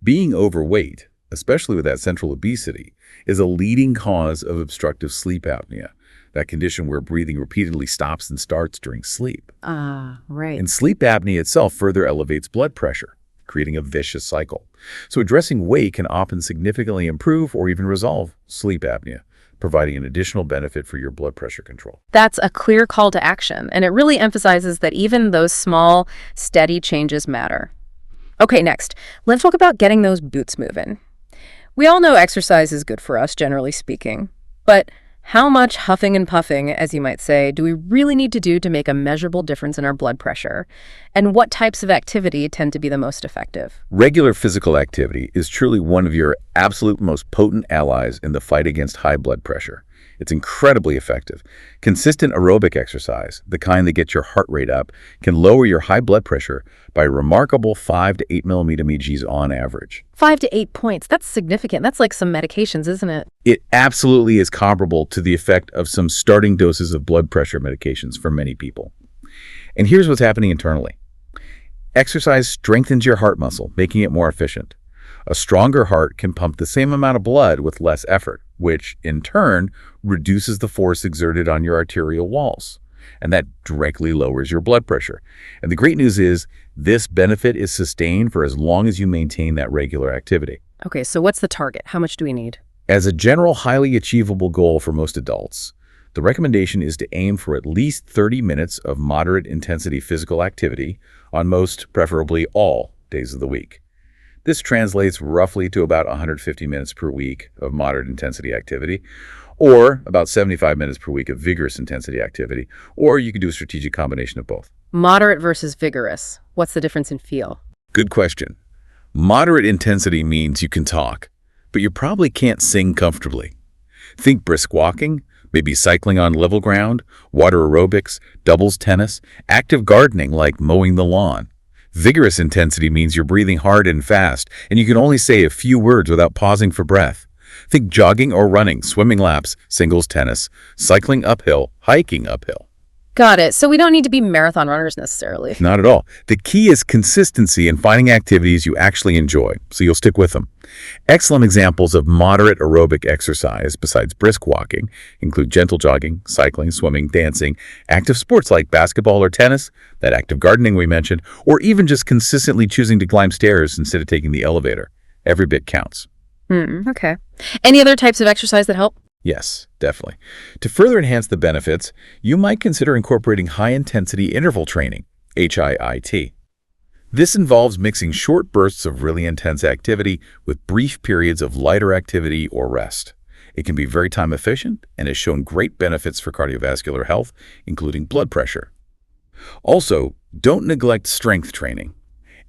Being overweight, especially with that central obesity, is a leading cause of obstructive sleep apnea, that condition where breathing repeatedly stops and starts during sleep. Right. And sleep apnea itself further elevates blood pressure, creating a vicious cycle. So addressing weight can often significantly improve or even resolve sleep apnea, providing an additional benefit for your blood pressure control. That's a clear call to action, and it really emphasizes that even those small, steady changes matter. Okay, next, let's talk about getting those boots moving. We all know exercise is good for us, generally speaking, but how much huffing and puffing, as you might say, do we really need to do to make a measurable difference in our blood pressure? And what types of activity tend to be the most effective? Regular physical activity is truly one of your absolute most potent allies in the fight against high blood pressure. It's incredibly effective. Consistent aerobic exercise, the kind that gets your heart rate up, can lower your high blood pressure by a remarkable 5 to 8 millimeter Mgs on average. 5 to 8 points. That's significant. That's like some medications, isn't it? It absolutely is comparable to the effect of some starting doses of blood pressure medications for many people. And here's what's happening internally. Exercise strengthens your heart muscle, making it more efficient. A stronger heart can pump the same amount of blood with less effort, which, in turn, reduces the force exerted on your arterial walls. And that directly lowers your blood pressure. And the great news is, this benefit is sustained for as long as you maintain that regular activity. Okay, so what's the target? How much do we need? As a general, highly achievable goal for most adults, the recommendation is to aim for at least 30 minutes of moderate intensity physical activity on most, preferably all, days of the week. This translates roughly to about 150 minutes per week of moderate intensity activity, or about 75 minutes per week of vigorous intensity activity, or you could do a strategic combination of both. Moderate versus vigorous. What's the difference in feel? Good question. Moderate intensity means you can talk, but you probably can't sing comfortably. Think brisk walking, maybe cycling on level ground, water aerobics, doubles tennis, active gardening like mowing the lawn. Vigorous intensity means you're breathing hard and fast, and you can only say a few words without pausing for breath. Think jogging or running, swimming laps, singles tennis, cycling uphill, hiking uphill. Got it. So we don't need to be marathon runners necessarily. Not at all. The key is consistency in finding activities you actually enjoy, so you'll stick with them. Excellent examples of moderate aerobic exercise, besides brisk walking, include gentle jogging, cycling, swimming, dancing, active sports like basketball or tennis, that active gardening we mentioned, or even just consistently choosing to climb stairs instead of taking the elevator. Every bit counts. Okay. Any other types of exercise that help? Yes, definitely. To further enhance the benefits, you might consider incorporating high-intensity interval training, HIIT. This involves mixing short bursts of really intense activity with brief periods of lighter activity or rest. It can be very time efficient and has shown great benefits for cardiovascular health, including blood pressure. Also, don't neglect strength training.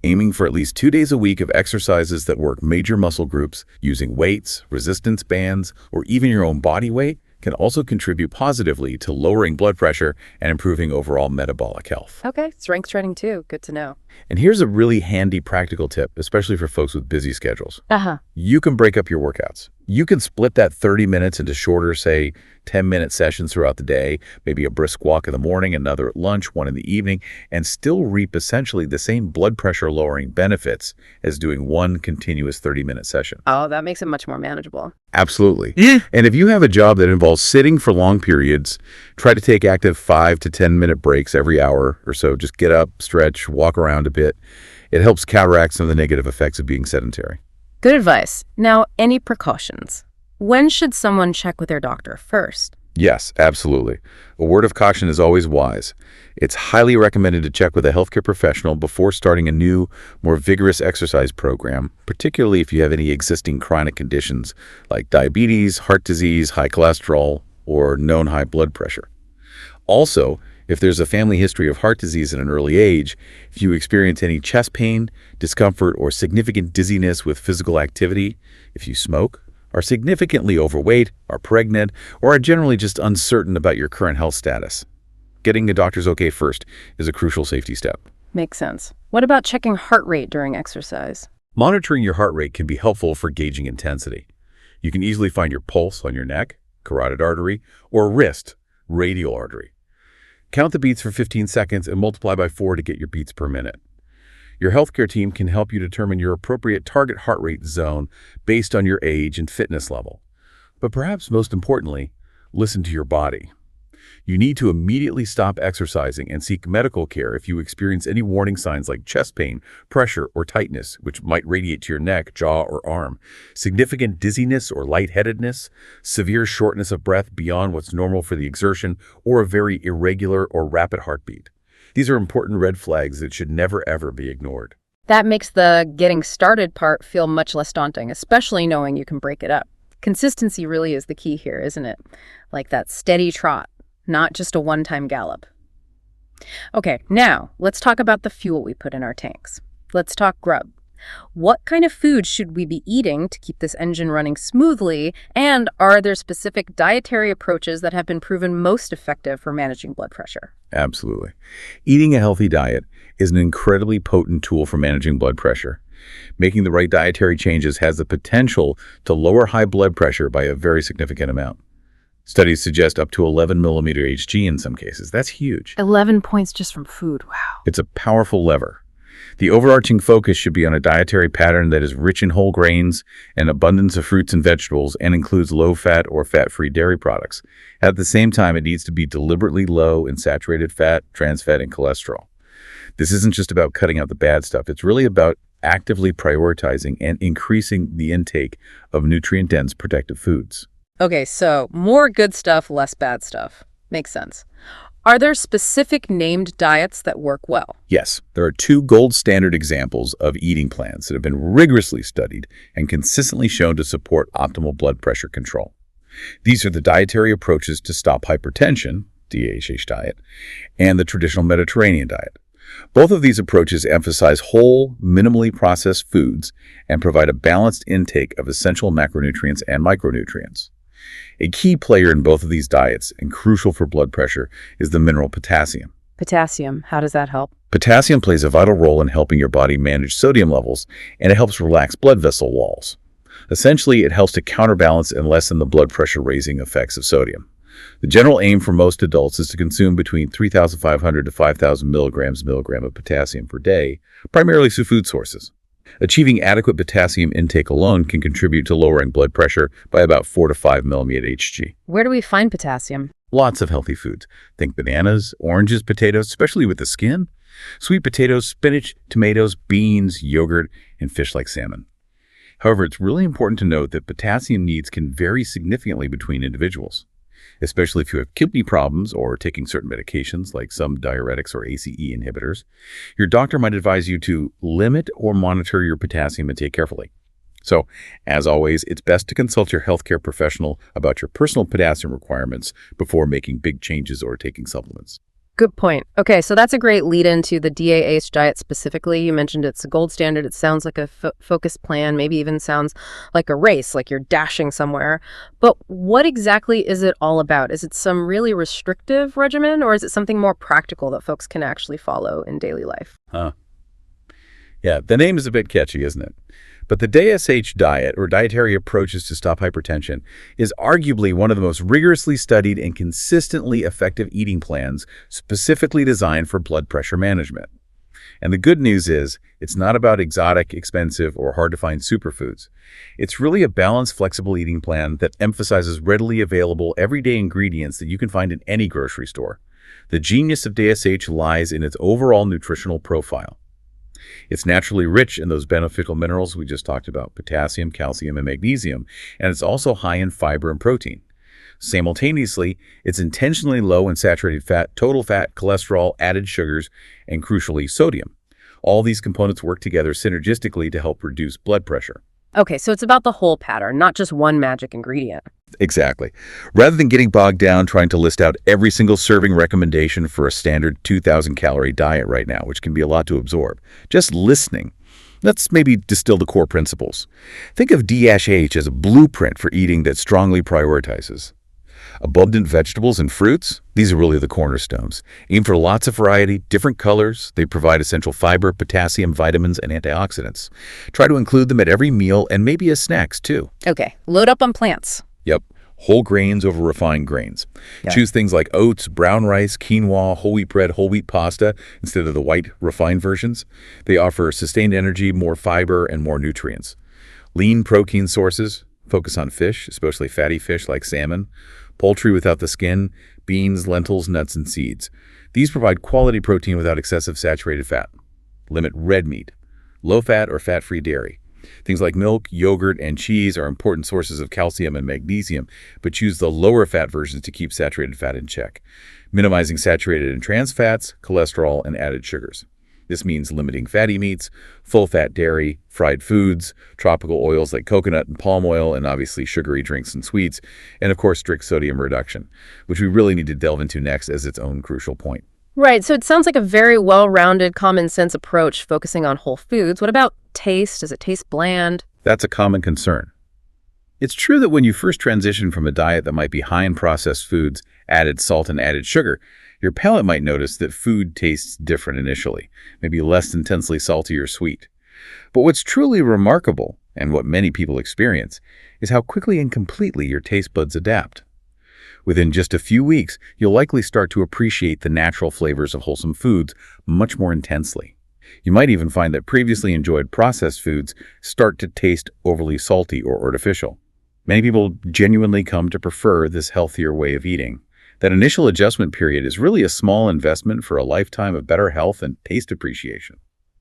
Aiming for at least 2 days a week of exercises that work major muscle groups using weights, resistance bands, or even your own body weight can also contribute positively to lowering blood pressure and improving overall metabolic health. Okay, strength training too. Good to know. And here's a really handy practical tip, especially for folks with busy schedules. You can break up your workouts. You can split that 30 minutes into shorter, say, 10-minute sessions throughout the day, maybe a brisk walk in the morning, another at lunch, one in the evening, and still reap essentially the same blood pressure lowering benefits as doing one continuous 30-minute session. Oh, that makes it much more manageable. Absolutely. Yeah. And if you have a job that involves sitting for long periods, try to take active 5 to 10-minute breaks every hour or so. Just get up, stretch, walk around a bit. It helps counteract some of the negative effects of being sedentary. Good advice. Now, any precautions? When should someone check with their doctor first? Yes, absolutely. A word of caution is always wise. It's highly recommended to check with a healthcare professional before starting a new, more vigorous exercise program, particularly if you have any existing chronic conditions like diabetes, heart disease, high cholesterol, or known high blood pressure. Also, if there's a family history of heart disease at an early age, if you experience any chest pain, discomfort, or significant dizziness with physical activity, if you smoke, are significantly overweight, are pregnant, or are generally just uncertain about your current health status, getting a doctor's okay first is a crucial safety step. Makes sense. What about checking heart rate during exercise? Monitoring your heart rate can be helpful for gauging intensity. You can easily find your pulse on your neck, carotid artery, or wrist, radial artery. Count the beats for 15 seconds and multiply by 4 to get your beats per minute. Your healthcare team can help you determine your appropriate target heart rate zone based on your age and fitness level. But perhaps most importantly, listen to your body. You need to immediately stop exercising and seek medical care if you experience any warning signs like chest pain, pressure, or tightness, which might radiate to your neck, jaw, or arm, significant dizziness or lightheadedness, severe shortness of breath beyond what's normal for the exertion, or a very irregular or rapid heartbeat. These are important red flags that should never, ever be ignored. That makes the getting started part feel much less daunting, especially knowing you can break it up. Consistency really is the key here, isn't it? Like that steady trot, not just a one-time gallop. Okay, now let's talk about the fuel we put in our tanks. Let's talk grub. What kind of food should we be eating to keep this engine running smoothly? And are there specific dietary approaches that have been proven most effective for managing blood pressure? Absolutely. Eating a healthy diet is an incredibly potent tool for managing blood pressure. Making the right dietary changes has the potential to lower high blood pressure by a very significant amount. Studies suggest up to 11 millimeter Hg in some cases. That's huge. 11 points just from food. Wow. It's a powerful lever. The overarching focus should be on a dietary pattern that is rich in whole grains, an abundance of fruits and vegetables, and includes low-fat or fat-free dairy products. At the same time, it needs to be deliberately low in saturated fat, trans fat, and cholesterol. This isn't just about cutting out the bad stuff. It's really about actively prioritizing and increasing the intake of nutrient-dense protective foods. Okay, so more good stuff, less bad stuff. Makes sense. Are there specific named diets that work well? Yes, there are 2 gold standard examples of eating plans that have been rigorously studied and consistently shown to support optimal blood pressure control. These are the dietary approaches to stop hypertension, DHH diet, and the traditional Mediterranean diet. Both of these approaches emphasize whole, minimally processed foods and provide a balanced intake of essential macronutrients and micronutrients. A key player in both of these diets, and crucial for blood pressure, is the mineral potassium. Potassium, how does that help? Potassium plays a vital role in helping your body manage sodium levels, and it helps relax blood vessel walls. Essentially, it helps to counterbalance and lessen the blood pressure-raising effects of sodium. The general aim for most adults is to consume between 3,500 to 5,000 milligrams of potassium per day, primarily through food sources. Achieving adequate potassium intake alone can contribute to lowering blood pressure by about 4 to 5 millimeter Hg. Where do we find potassium? Lots of healthy foods. Think bananas, oranges, potatoes, especially with the skin, sweet potatoes, spinach, tomatoes, beans, yogurt, and fish like salmon. However, it's really important to note that potassium needs can vary significantly between individuals, especially if you have kidney problems or taking certain medications like some diuretics or ACE inhibitors. Your doctor might advise you to limit or monitor your potassium intake carefully. So, as always, it's best to consult your healthcare professional about your personal potassium requirements before making big changes or taking supplements. Good point. Okay, so that's a great lead into the DAH diet specifically. You mentioned it's a gold standard. It sounds like a focused plan, maybe even sounds like a race, like you're dashing somewhere. But what exactly is it all about? Is it some really restrictive regimen, or is it something more practical that folks can actually follow in daily life? Yeah, the name is a bit catchy, isn't it? But the DSH diet, or dietary approaches to stop hypertension, is arguably one of the most rigorously studied and consistently effective eating plans specifically designed for blood pressure management. And the good news is, it's not about exotic, expensive, or hard-to-find superfoods. It's really a balanced, flexible eating plan that emphasizes readily available, everyday ingredients that you can find in any grocery store. The genius of DSH lies in its overall nutritional profile. It's naturally rich in those beneficial minerals we just talked about, potassium, calcium, and magnesium, and it's also high in fiber and protein. Simultaneously, it's intentionally low in saturated fat, total fat, cholesterol, added sugars, and crucially, sodium. All these components work together synergistically to help reduce blood pressure. Okay, so it's about the whole pattern, not just one magic ingredient. Exactly. Rather than getting bogged down trying to list out every single serving recommendation for a standard 2,000-calorie diet right now, which can be a lot to absorb, just listening. Let's maybe distill the core principles. Think of DSH as a blueprint for eating that strongly prioritizes abundant vegetables and fruits. These are really the cornerstones. Aim for lots of variety, different colors. They provide essential fiber, potassium, vitamins, and antioxidants. Try to include them at every meal and maybe as snacks too. Okay, load up on plants. Yep. Whole grains over refined grains. Yeah. Choose things like oats, brown rice, quinoa, whole wheat bread, whole wheat pasta instead of the white refined versions. They offer sustained energy, more fiber, and more nutrients. Lean protein sources. Focus on fish, especially fatty fish like salmon. Poultry without the skin, beans, lentils, nuts, and seeds. These provide quality protein without excessive saturated fat. Limit red meat. Low-fat or fat-free dairy. Things like milk, yogurt, and cheese are important sources of calcium and magnesium, but choose the lower-fat versions to keep saturated fat in check, minimizing saturated and trans fats, cholesterol, and added sugars. This means limiting fatty meats, full-fat dairy, fried foods, tropical oils like coconut and palm oil, and obviously sugary drinks and sweets, and of course strict sodium reduction, which we really need to delve into next as its own crucial point. Right, so it sounds like a very well-rounded, common-sense approach focusing on whole foods. What about taste? Does it taste bland? That's a common concern. It's true that when you first transition from a diet that might be high in processed foods, added salt, and added sugar, your palate might notice that food tastes different initially, maybe less intensely salty or sweet. But what's truly remarkable, and what many people experience, is how quickly and completely your taste buds adapt. Within just a few weeks, you'll likely start to appreciate the natural flavors of wholesome foods much more intensely. You might even find that previously enjoyed processed foods start to taste overly salty or artificial. Many people genuinely come to prefer this healthier way of eating. That initial adjustment period is really a small investment for a lifetime of better health and taste appreciation.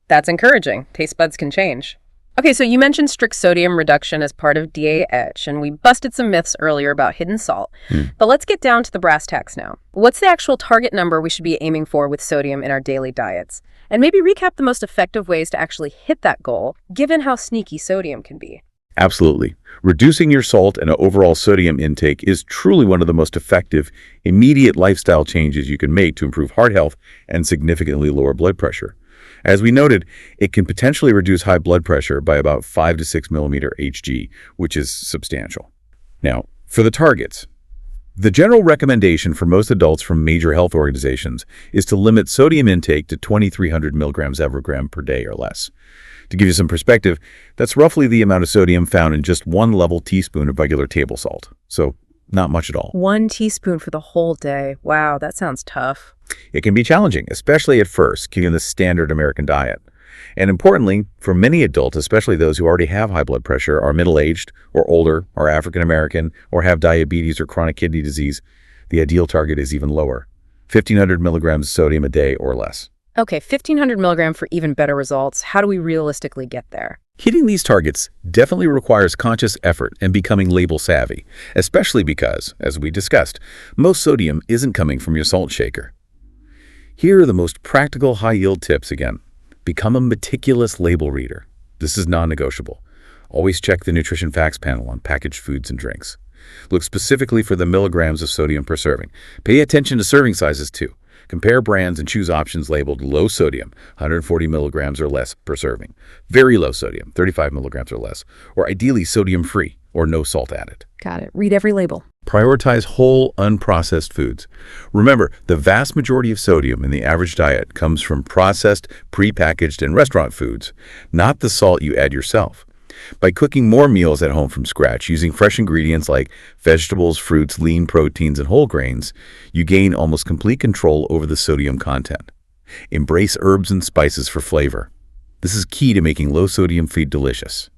That's encouraging. Taste buds can change. Okay, so you mentioned strict sodium reduction as part of DAH, and we busted some myths earlier about hidden salt. But let's get down to the brass tacks now. What's the actual target number we should be aiming for with sodium in our daily diets? And maybe recap the most effective ways to actually hit that goal, given how sneaky sodium can be. Absolutely. Reducing your salt and overall sodium intake is truly one of the most effective, immediate lifestyle changes you can make to improve heart health and significantly lower blood pressure. As we noted, it can potentially reduce high blood pressure by about 5 to 6 millimeter Hg, which is substantial. Now, for the targets. The general recommendation for most adults from major health organizations is to limit sodium intake to 2,300 milligrams every gram per day or less. To give you some perspective, that's roughly the amount of sodium found in just one level teaspoon of regular table salt. So not much at all. 1 teaspoon for the whole day. Wow, that sounds tough. It can be challenging, especially at first, given the standard American diet. And importantly, for many adults, especially those who already have high blood pressure, are middle-aged or older, or African American, or have diabetes or chronic kidney disease, the ideal target is even lower, 1,500 milligrams of sodium a day or less. Okay, 1,500 milligram for even better results. How do we realistically get there? Hitting these targets definitely requires conscious effort and becoming label savvy, especially because, as we discussed, most sodium isn't coming from your salt shaker. Here are the most practical high-yield tips again. Become a meticulous label reader. This is non-negotiable. Always check the nutrition facts panel on packaged foods and drinks. Look specifically for the milligrams of sodium per serving. Pay attention to serving sizes too. Compare brands and choose options labeled low sodium, 140 milligrams or less per serving, very low sodium, 35 milligrams or less, or ideally sodium-free or no salt added. Got it. Read every label. Prioritize whole, unprocessed foods. Remember, the vast majority of sodium in the average diet comes from processed, prepackaged, and restaurant foods, not the salt you add yourself. By cooking more meals at home from scratch, using fresh ingredients like vegetables, fruits, lean proteins, and whole grains, you gain almost complete control over the sodium content. Embrace herbs and spices for flavor. This is key to making low-sodium food delicious.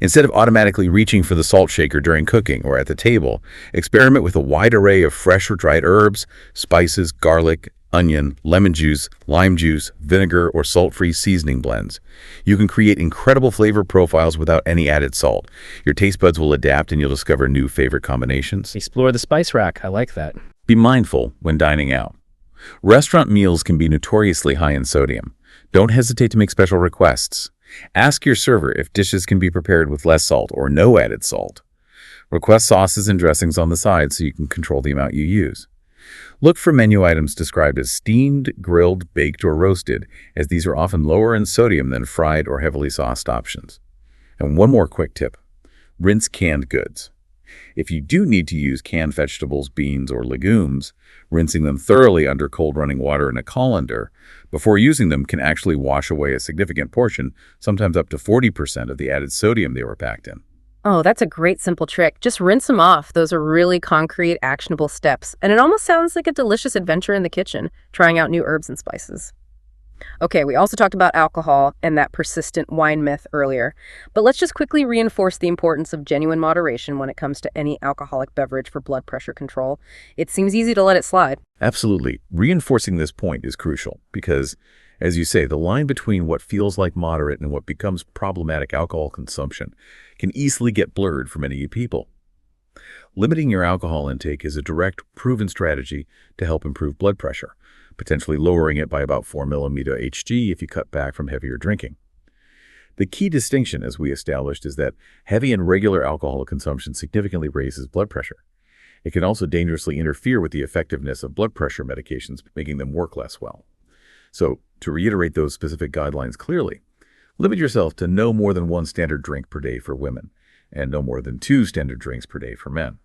Instead of automatically reaching for the salt shaker during cooking or at the table, experiment with a wide array of fresh or dried herbs, spices, garlic, onion, lemon juice, lime juice, vinegar, or salt-free seasoning blends. You can create incredible flavor profiles without any added salt. Your taste buds will adapt and you'll discover new favorite combinations. Explore the spice rack. I like that. Be mindful when dining out. Restaurant meals can be notoriously high in sodium. Don't hesitate to make special requests. Ask your server if dishes can be prepared with less salt or no added salt. Request sauces and dressings on the side so you can control the amount you use. Look for menu items described as steamed, grilled, baked, or roasted, as these are often lower in sodium than fried or heavily sauced options. And one more quick tip. Rinse canned goods. If you do need to use canned vegetables, beans, or legumes, rinsing them thoroughly under cold running water in a colander before using them can actually wash away a significant portion, sometimes up to 40% of the added sodium they were packed in. Oh, that's a great simple trick. Just rinse them off. Those are really concrete, actionable steps. And it almost sounds like a delicious adventure in the kitchen, trying out new herbs and spices. Okay, we also talked about alcohol and that persistent wine myth earlier, but let's just quickly reinforce the importance of genuine moderation when it comes to any alcoholic beverage for blood pressure control. It seems easy to let it slide. Absolutely. Reinforcing this point is crucial because, as you say, the line between what feels like moderate and what becomes problematic alcohol consumption can easily get blurred for many people. Limiting your alcohol intake is a direct, proven strategy to help improve blood pressure, potentially lowering it by about 4 millimeter Hg if you cut back from heavier drinking. The key distinction, as we established, is that heavy and regular alcohol consumption significantly raises blood pressure. It can also dangerously interfere with the effectiveness of blood pressure medications, making them work less well. So, to reiterate those specific guidelines clearly, limit yourself to no more than 1 standard drink per day for women, and no more than 2 standard drinks per day for men.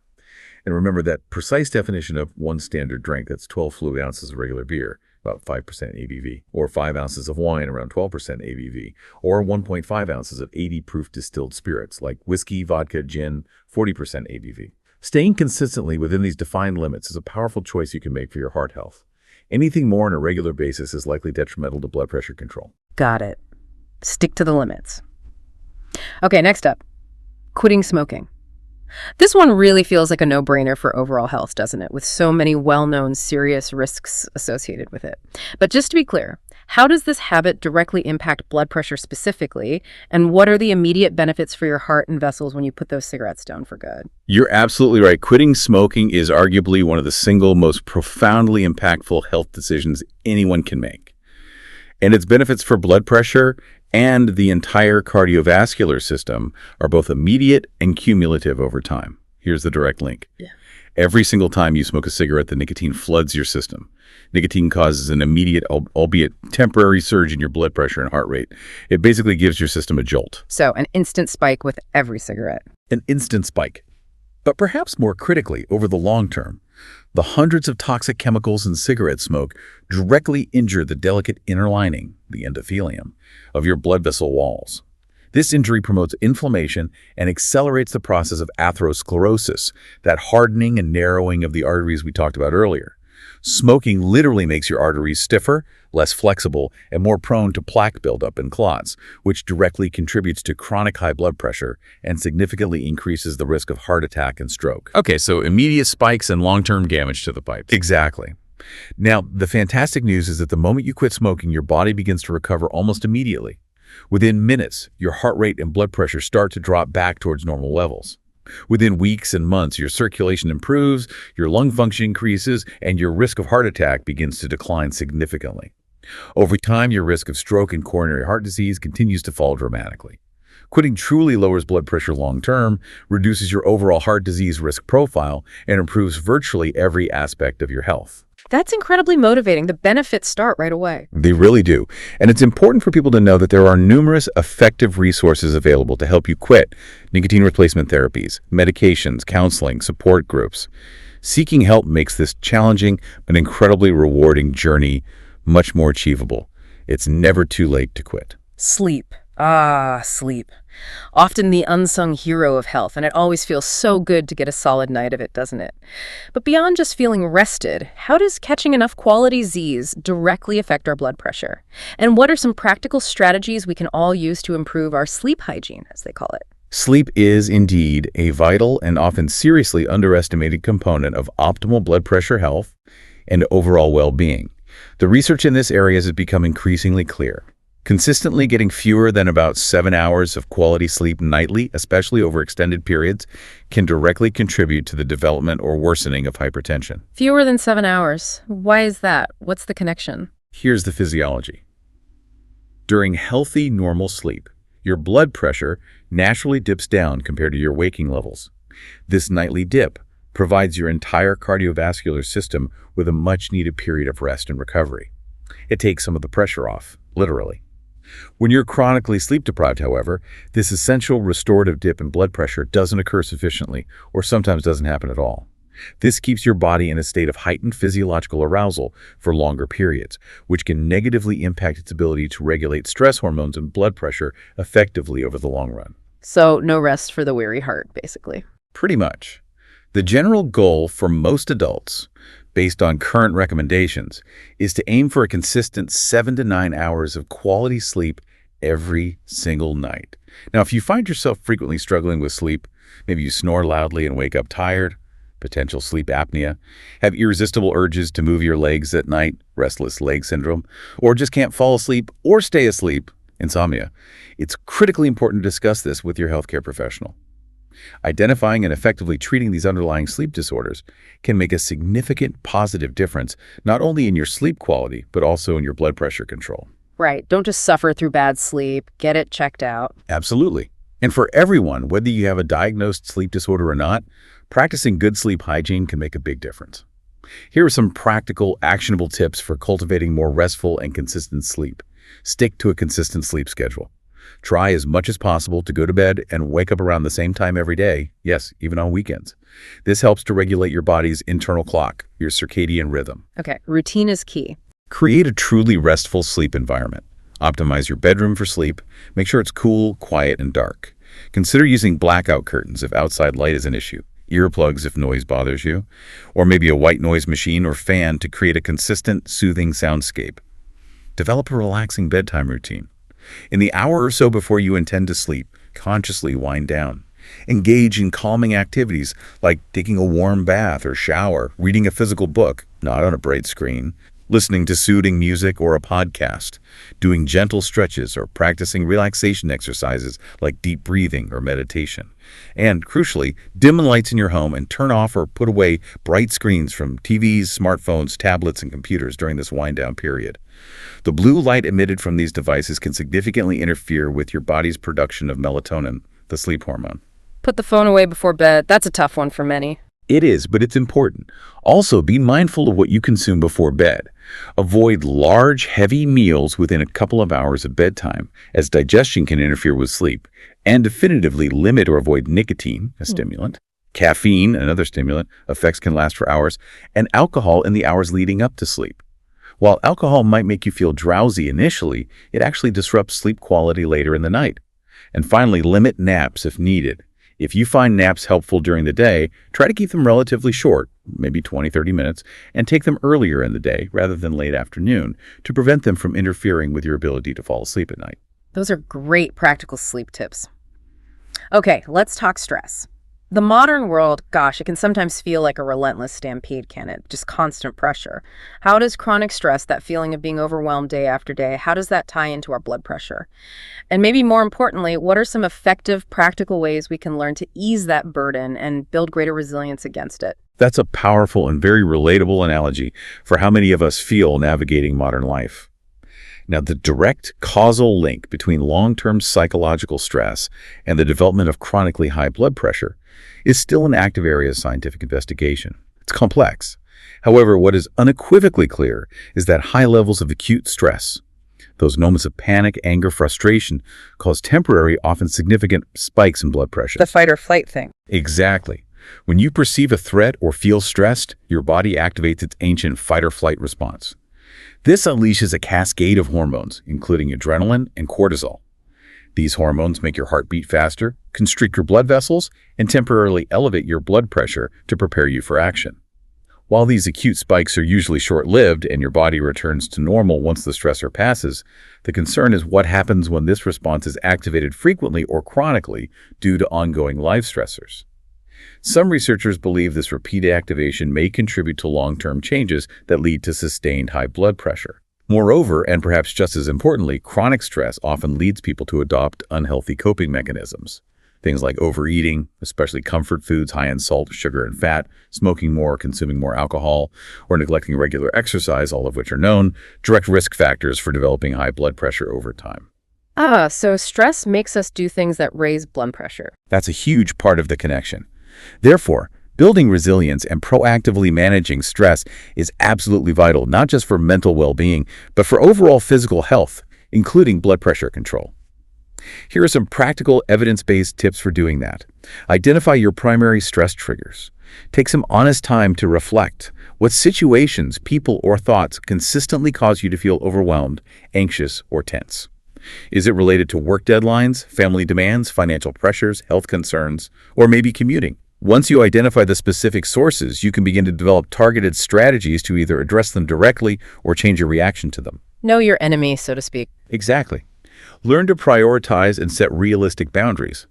And remember that precise definition of 1 standard drink, that's 12 fluid ounces of regular beer, about 5% ABV, or 5 ounces of wine, around 12% ABV, or 1.5 ounces of 80 proof distilled spirits, like whiskey, vodka, gin, 40% ABV. Staying consistently within these defined limits is a powerful choice you can make for your heart health. Anything more on a regular basis is likely detrimental to blood pressure control. Got it. Stick to the limits. Okay, next up, quitting smoking. This one really feels like a no-brainer for overall health, doesn't it? With so many well-known serious risks associated with it. But just to be clear, how does this habit directly impact blood pressure specifically? And what are the immediate benefits for your heart and vessels when you put those cigarettes down for good? You're absolutely right. Quitting smoking is arguably one of the single most profoundly impactful health decisions anyone can make. And its benefits for blood pressure and the entire cardiovascular system are both immediate and cumulative over time. Here's the direct link. Every single time you smoke a cigarette, the nicotine floods your system. Nicotine causes an immediate, albeit temporary, surge in your blood pressure and heart rate. It basically gives your system a jolt. So an instant spike with every cigarette. An instant spike. But perhaps more critically, over the long term, the hundreds of toxic chemicals in cigarette smoke directly injure the delicate inner lining, the endothelium, of your blood vessel walls. This injury promotes inflammation and accelerates the process of atherosclerosis, that hardening and narrowing of the arteries we talked about earlier. Smoking literally makes your arteries stiffer, less flexible, and more prone to plaque buildup and clots, which directly contributes to chronic high blood pressure and significantly increases the risk of heart attack and stroke. Okay, so immediate spikes and long-term damage to the pipes. Exactly. Now, the fantastic news is that the moment you quit smoking, your body begins to recover almost immediately. Within minutes, your heart rate and blood pressure start to drop back towards normal levels. Within weeks and months, your circulation improves, your lung function increases, and your risk of heart attack begins to decline significantly. Over time, your risk of stroke and coronary heart disease continues to fall dramatically. Quitting truly lowers blood pressure long-term, reduces your overall heart disease risk profile, and improves virtually every aspect of your health. That's incredibly motivating. The benefits start right away. They really do. And it's important for people to know that there are numerous effective resources available to help you quit: nicotine replacement therapies, medications, counseling, support groups. Seeking help makes this challenging but incredibly rewarding journey much more achievable. It's never too late to quit. Sleep. Ah, sleep. Often the unsung hero of health, and it always feels so good to get a solid night of it, doesn't it? But beyond just feeling rested, how does catching enough quality Z's directly affect our blood pressure? And what are some practical strategies we can all use to improve our sleep hygiene, as they call it? Sleep is indeed a vital and often seriously underestimated component of optimal blood pressure health and overall well-being. The research in this area has become increasingly clear. Consistently getting fewer than about 7 hours of quality sleep nightly, especially over extended periods, can directly contribute to the development or worsening of hypertension. Fewer than 7 hours. Why is that? What's the connection? Here's the physiology. During healthy, normal sleep, your blood pressure naturally dips down compared to your waking levels. This nightly dip provides your entire cardiovascular system with a much-needed period of rest and recovery. It takes some of the pressure off, literally. When you're chronically sleep-deprived, however, this essential restorative dip in blood pressure doesn't occur sufficiently, or sometimes doesn't happen at all. This keeps your body in a state of heightened physiological arousal for longer periods, which can negatively impact its ability to regulate stress hormones and blood pressure effectively over the long run. So, no rest for the weary heart, basically. Pretty much. The general goal for most adults, based on current recommendations, is to aim for a consistent 7 to 9 hours of quality sleep every single night. Now, if you find yourself frequently struggling with sleep, maybe you snore loudly and wake up tired, potential sleep apnea, have irresistible urges to move your legs at night, restless leg syndrome, or just can't fall asleep or stay asleep, insomnia, it's critically important to discuss this with your healthcare professional. Identifying and effectively treating these underlying sleep disorders can make a significant positive difference, not only in your sleep quality, but also in your blood pressure control. Right. Don't just suffer through bad sleep. Get it checked out. Absolutely. And for everyone, whether you have a diagnosed sleep disorder or not, practicing good sleep hygiene can make a big difference. Here are some practical, actionable tips for cultivating more restful and consistent sleep. Stick to a consistent sleep schedule. Try as much as possible to go to bed and wake up around the same time every day, yes, even on weekends. This helps to regulate your body's internal clock, your circadian rhythm. Okay, routine is key. Create a truly restful sleep environment. Optimize your bedroom for sleep. Make sure it's cool, quiet, and dark. Consider using blackout curtains if outside light is an issue, earplugs if noise bothers you, or maybe a white noise machine or fan to create a consistent, soothing soundscape. Develop a relaxing bedtime routine. In the hour or so before you intend to sleep, consciously wind down. Engage in calming activities like taking a warm bath or shower, reading a physical book, not on a bright screen, listening to soothing music or a podcast, doing gentle stretches or practicing relaxation exercises like deep breathing or meditation. And, crucially, dim the lights in your home and turn off or put away bright screens from TVs, smartphones, tablets, and computers during this wind-down period. The blue light emitted from these devices can significantly interfere with your body's production of melatonin, the sleep hormone. Put the phone away before bed. That's a tough one for many. It is, but it's important. Also, be mindful of what you consume before bed. Avoid large, heavy meals within a couple of hours of bedtime, as digestion can interfere with sleep, and definitively limit or avoid nicotine, a stimulant, caffeine, another stimulant, effects can last for hours, and alcohol in the hours leading up to sleep. While alcohol might make you feel drowsy initially, it actually disrupts sleep quality later in the night. And finally, limit naps if needed. If you find naps helpful during the day, try to keep them relatively short, maybe 20-30 minutes, and take them earlier in the day rather than late afternoon to prevent them from interfering with your ability to fall asleep at night. Those are great practical sleep tips. Okay, let's talk stress. The modern world, gosh, it can sometimes feel like a relentless stampede, can it? Just constant pressure. How does chronic stress, that feeling of being overwhelmed day after day, how does that tie into our blood pressure? And maybe more importantly, what are some effective, practical ways we can learn to ease that burden and build greater resilience against it? That's a powerful and very relatable analogy for how many of us feel navigating modern life. Now, the direct causal link between long-term psychological stress and the development of chronically high blood pressure is still an active area of scientific investigation. It's complex. However, what is unequivocally clear is that high levels of acute stress, those moments of panic, anger, frustration, cause temporary, often significant spikes in blood pressure. The fight or flight thing. Exactly. When you perceive a threat or feel stressed, your body activates its ancient fight or flight response. This unleashes a cascade of hormones, including adrenaline and cortisol. These hormones make your heart beat faster, constrict your blood vessels, and temporarily elevate your blood pressure to prepare you for action. While these acute spikes are usually short-lived and your body returns to normal once the stressor passes, the concern is what happens when this response is activated frequently or chronically due to ongoing life stressors. Some researchers believe this repeated activation may contribute to long-term changes that lead to sustained high blood pressure. Moreover, and perhaps just as importantly, chronic stress often leads people to adopt unhealthy coping mechanisms. Things like overeating, especially comfort foods high in salt, sugar, and fat, smoking more, consuming more alcohol, or neglecting regular exercise, all of which are known direct risk factors for developing high blood pressure over time. So stress makes us do things that raise blood pressure. That's a huge part of the connection. Therefore, building resilience and proactively managing stress is absolutely vital, not just for mental well-being, but for overall physical health, including blood pressure control. Here are some practical, evidence-based tips for doing that. Identify your primary stress triggers. Take some honest time to reflect. What situations, people, or thoughts consistently cause you to feel overwhelmed, anxious, or tense? Is it related to work deadlines, family demands, financial pressures, health concerns, or maybe commuting? Once you identify the specific sources, you can begin to develop targeted strategies to either address them directly or change your reaction to them. Know your enemy, so to speak. Exactly. Learn to prioritize and set realistic boundaries.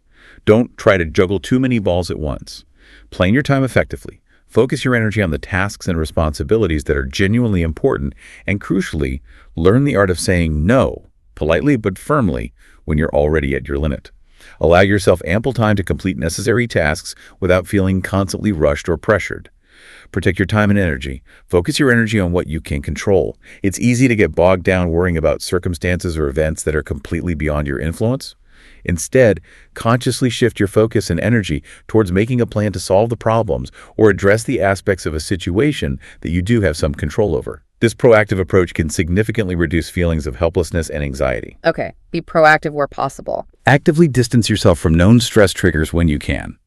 Don't try to juggle too many balls at once. Plan your time effectively. Focus your energy on the tasks and responsibilities that are genuinely important, and crucially, learn the art of saying no, politely but firmly, when you're already at your limit. Allow yourself ample time to complete necessary tasks without feeling constantly rushed or pressured. Protect your time and energy. Focus your energy on what you can control. It's easy to get bogged down worrying about circumstances or events that are completely beyond your influence. Instead, consciously shift your focus and energy towards making a plan to solve the problems or address the aspects of a situation that you do have some control over. This proactive approach can significantly reduce feelings of helplessness and anxiety. Okay, be proactive where possible. Actively distance yourself from known stress triggers when you can.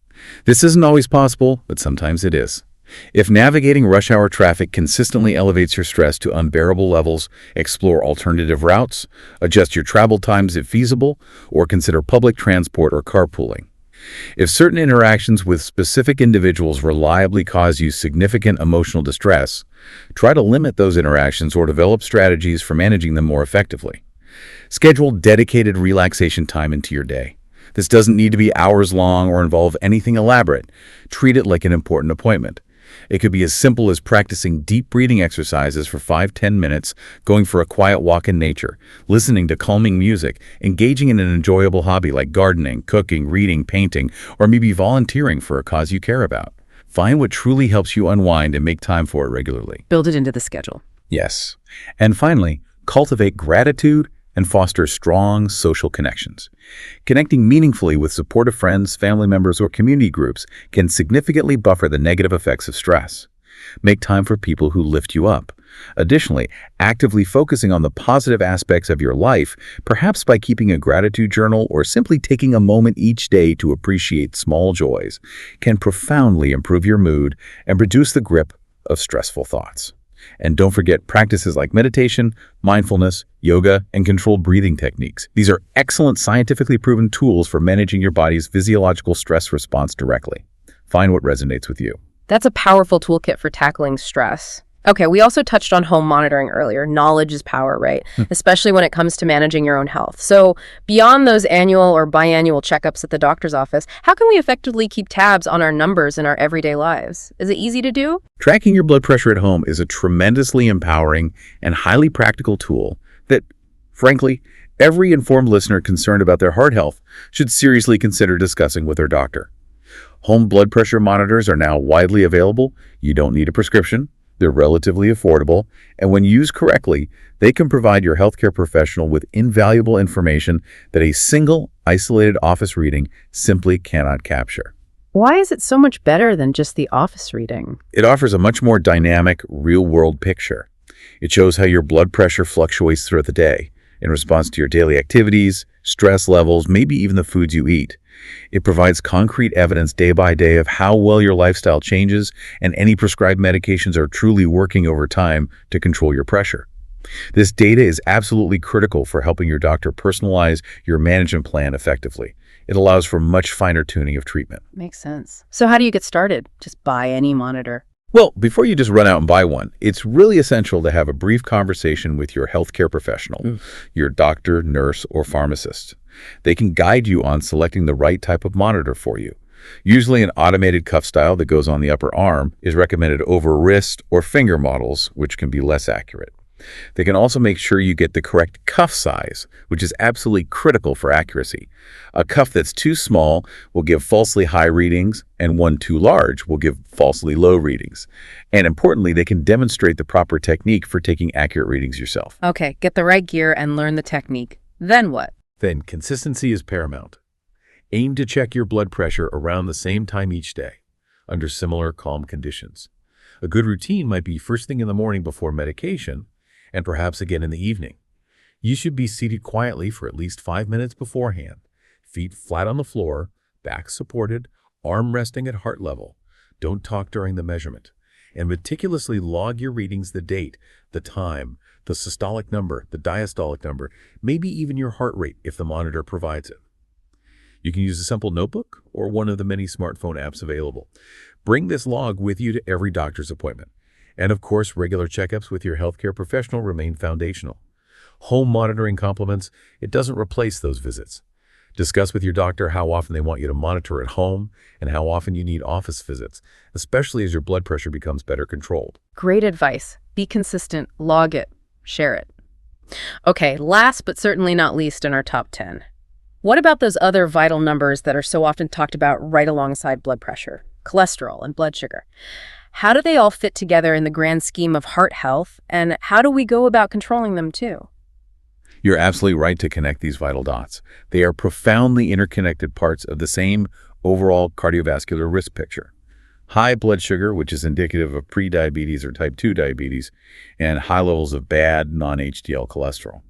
This isn't always possible, but sometimes it is. If navigating rush hour traffic consistently elevates your stress to unbearable levels, explore alternative routes, adjust your travel times if feasible, or consider public transport or carpooling. If certain interactions with specific individuals reliably cause you significant emotional distress, try to limit those interactions or develop strategies for managing them more effectively. Schedule dedicated relaxation time into your day. This doesn't need to be hours long or involve anything elaborate. Treat it like an important appointment. It could be as simple as practicing deep breathing exercises for 5-10 minutes, going for a quiet walk in nature, listening to calming music, engaging in an enjoyable hobby like gardening, cooking, reading, painting, or maybe volunteering for a cause you care about. Find what truly helps you unwind and make time for it regularly. Build it into the schedule. Yes. And finally, cultivate gratitude and foster strong social connections. Connecting meaningfully with supportive friends, family members, or community groups can significantly buffer the negative effects of stress. Make time for people who lift you up. Additionally, actively focusing on the positive aspects of your life, perhaps by keeping a gratitude journal or simply taking a moment each day to appreciate small joys, can profoundly improve your mood and reduce the grip of stressful thoughts. And don't forget practices like meditation, mindfulness, yoga, and controlled breathing techniques. These are excellent scientifically proven tools for managing your body's physiological stress response directly. Find what resonates with you. That's a powerful toolkit for tackling stress. Okay, we also touched on home monitoring earlier. Knowledge is power, right? Especially when it comes to managing your own health. So beyond those annual or biannual checkups at the doctor's office, how can we effectively keep tabs on our numbers in our everyday lives? Is it easy to do? Tracking your blood pressure at home is a tremendously empowering and highly practical tool that, frankly, every informed listener concerned about their heart health should seriously consider discussing with their doctor. Home blood pressure monitors are now widely available. You don't need a prescription. They're relatively affordable, and when used correctly, they can provide your healthcare professional with invaluable information that a single, isolated office reading simply cannot capture. Why is it so much better than just the office reading? It offers a much more dynamic, real-world picture. It shows how your blood pressure fluctuates throughout the day, in response to your daily activities, stress levels, maybe even the foods you eat. It provides concrete evidence day by day of how well your lifestyle changes and any prescribed medications are truly working over time to control your pressure. This data is absolutely critical for helping your doctor personalize your management plan effectively. It allows for much finer tuning of treatment. Makes sense. So how do you get started? Just buy any monitor. Well, before you just run out and buy one, it's really essential to have a brief conversation with your healthcare professional, your doctor, nurse, or pharmacist. They can guide you on selecting the right type of monitor for you. Usually an automated cuff style that goes on the upper arm is recommended over wrist or finger models, which can be less accurate. They can also make sure you get the correct cuff size, which is absolutely critical for accuracy. A cuff that's too small will give falsely high readings, and one too large will give falsely low readings. And importantly, they can demonstrate the proper technique for taking accurate readings yourself. Okay, get the right gear and learn the technique. Then what? Then consistency is paramount. Aim to check your blood pressure around the same time each day, under similar calm conditions. A good routine might be first thing in the morning before medication, and perhaps again in the evening. You should be seated quietly for at least 5 minutes beforehand, feet flat on the floor, back supported, arm resting at heart level. Don't talk during the measurement. And meticulously log your readings, the date, the time, the systolic number, the diastolic number, maybe even your heart rate if the monitor provides it. You can use a simple notebook or one of the many smartphone apps available. Bring this log with you to every doctor's appointment. And of course, regular checkups with your healthcare professional remain foundational. Home monitoring complements, it doesn't replace those visits. Discuss with your doctor how often they want you to monitor at home and how often you need office visits, especially as your blood pressure becomes better controlled. Great advice. Be consistent, log it, share it. Okay, last but certainly not least in our top 10. What about those other vital numbers that are so often talked about right alongside blood pressure? Cholesterol and blood sugar. How do they all fit together in the grand scheme of heart health, and how do we go about controlling them too? You're absolutely right to connect these vital dots. They are profoundly interconnected parts of the same overall cardiovascular risk picture. High blood sugar, which is indicative of prediabetes or type 2 diabetes, and high levels of bad non-HDL cholesterol.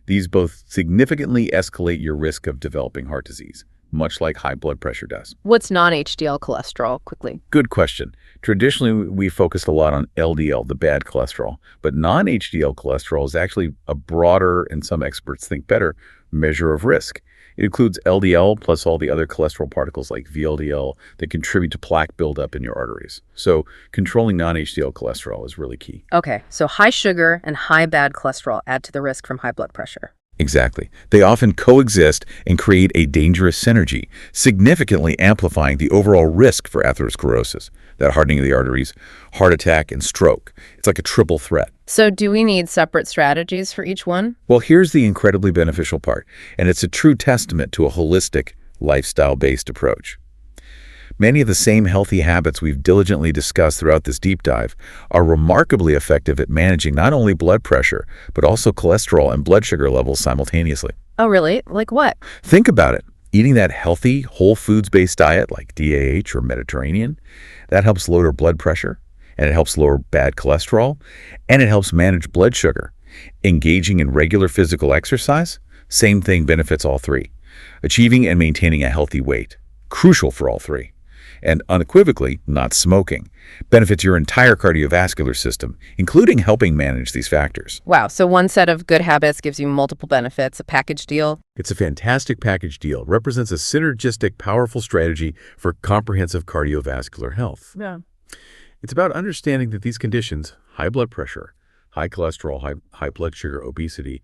These both significantly escalate your risk of developing heart disease, much like high blood pressure does. What's non-HDL cholesterol, quickly? Good question. Traditionally, we focused a lot on LDL, the bad cholesterol, but non-HDL cholesterol is actually a broader, and some experts think better, measure of risk. It includes LDL plus all the other cholesterol particles like VLDL that contribute to plaque buildup in your arteries. So controlling non-HDL cholesterol is really key. Okay, so high sugar and high bad cholesterol add to the risk from high blood pressure. Exactly. They often coexist and create a dangerous synergy, significantly amplifying the overall risk for atherosclerosis, that hardening of the arteries, heart attack, and stroke. It's like a triple threat. So do we need separate strategies for each one? Well, here's the incredibly beneficial part, and it's a true testament to a holistic, lifestyle-based approach. Many of the same healthy habits we've diligently discussed throughout this deep dive are remarkably effective at managing not only blood pressure, but also cholesterol and blood sugar levels simultaneously. Oh, really? Like what? Think about it. Eating that healthy, whole foods-based diet like DAH or Mediterranean, that helps lower blood pressure, and it helps lower bad cholesterol, and it helps manage blood sugar. Engaging in regular physical exercise, same thing, benefits all three. Achieving and maintaining a healthy weight, crucial for all three. And unequivocally, not smoking, benefits your entire cardiovascular system, including helping manage these factors. Wow, so one set of good habits gives you multiple benefits, a package deal. It's a fantastic package deal. Represents a synergistic, powerful strategy for comprehensive cardiovascular health. Yeah. It's about understanding that these conditions, high blood pressure, high cholesterol, high blood sugar, obesity,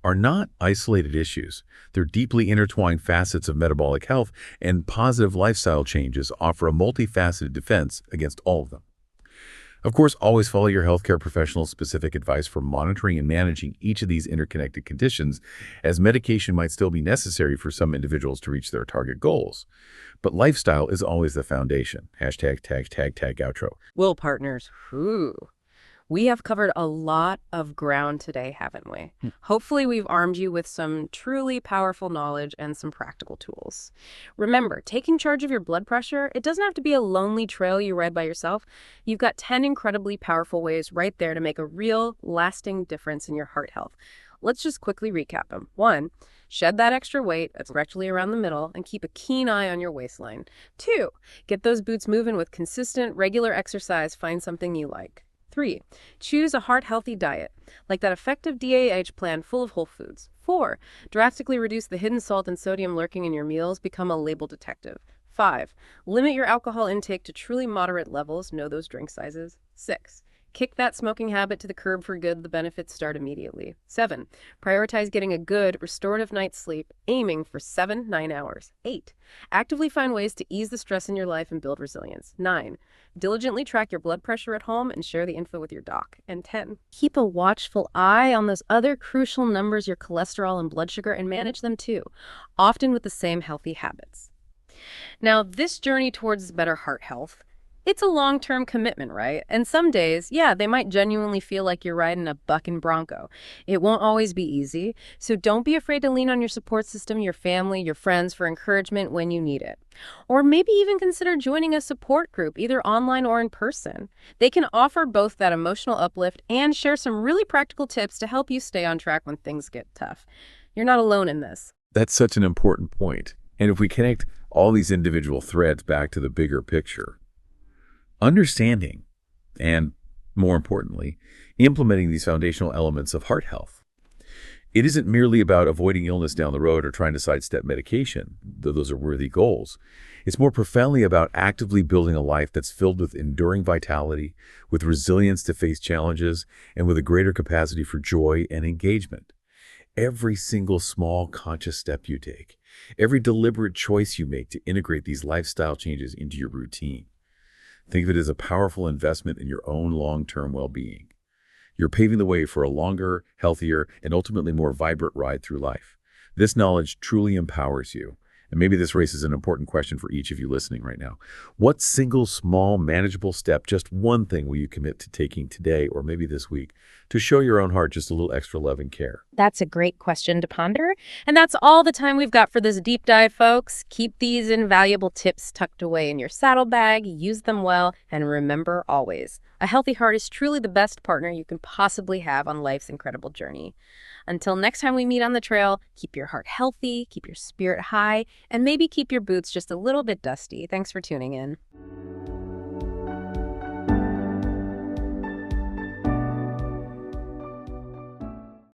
are not isolated issues. They're deeply intertwined facets of metabolic health, and positive lifestyle changes offer a multifaceted defense against all of them. Of course, always follow your healthcare professional's specific advice for monitoring and managing each of these interconnected conditions, as medication might still be necessary for some individuals to reach their target goals. But lifestyle is always the foundation. Hashtag tag outro. Well, partners, we have covered a lot of ground today, haven't we? Hopefully we've armed you with some truly powerful knowledge and some practical tools. Remember, taking charge of your blood pressure, it doesn't have to be a lonely trail you ride by yourself. You've got 10 incredibly powerful ways right there to make a real, lasting difference in your heart health. Let's just quickly recap them. 1, shed that extra weight that's rectally around the middle and keep a keen eye on your waistline. 2, get those boots moving with consistent, regular exercise. Find something you like. 3. Choose a heart-healthy diet, like that effective DAH plan full of whole foods. 4. Drastically reduce the hidden salt and sodium lurking in your meals. Become a label detective. 5. Limit your alcohol intake to truly moderate levels. Know those drink sizes. 6. Kick that smoking habit to the curb for good. The benefits start immediately. 7. Prioritize getting a good, restorative night's sleep, aiming for 7-9 hours. 8. Actively find ways to ease the stress in your life and build resilience. 9. Diligently track your blood pressure at home and share the info with your doc. And 10. Keep a watchful eye on those other crucial numbers, your cholesterol and blood sugar, and manage them too, often with the same healthy habits. Now, this journey towards better heart health, it's a long-term commitment, right? And some days, yeah, they might genuinely feel like you're riding a bucking bronco. It won't always be easy, so don't be afraid to lean on your support system, your family, your friends for encouragement when you need it. Or maybe even consider joining a support group, either online or in person. They can offer both that emotional uplift and share some really practical tips to help you stay on track when things get tough. You're not alone in this. That's such an important point. And if we connect all these individual threads back to the bigger picture, understanding and, more importantly, implementing these foundational elements of heart health. It isn't merely about avoiding illness down the road or trying to sidestep medication, though those are worthy goals. It's more profoundly about actively building a life that's filled with enduring vitality, with resilience to face challenges, and with a greater capacity for joy and engagement. Every single small conscious step you take, every deliberate choice you make to integrate these lifestyle changes into your routine, think of it as a powerful investment in your own long-term well-being. You're paving the way for a longer, healthier, and ultimately more vibrant ride through life. This knowledge truly empowers you. And maybe this raises an important question for each of you listening right now. What single, small, manageable step, just one thing, will you commit to taking today or maybe this week to show your own heart just a little extra love and care? That's a great question to ponder. And that's all the time we've got for this deep dive, folks. Keep these invaluable tips tucked away in your saddlebag, use them well, and remember always, a healthy heart is truly the best partner you can possibly have on life's incredible journey. Until next time we meet on the trail, keep your heart healthy, keep your spirit high, and maybe keep your boots just a little bit dusty. Thanks for tuning in.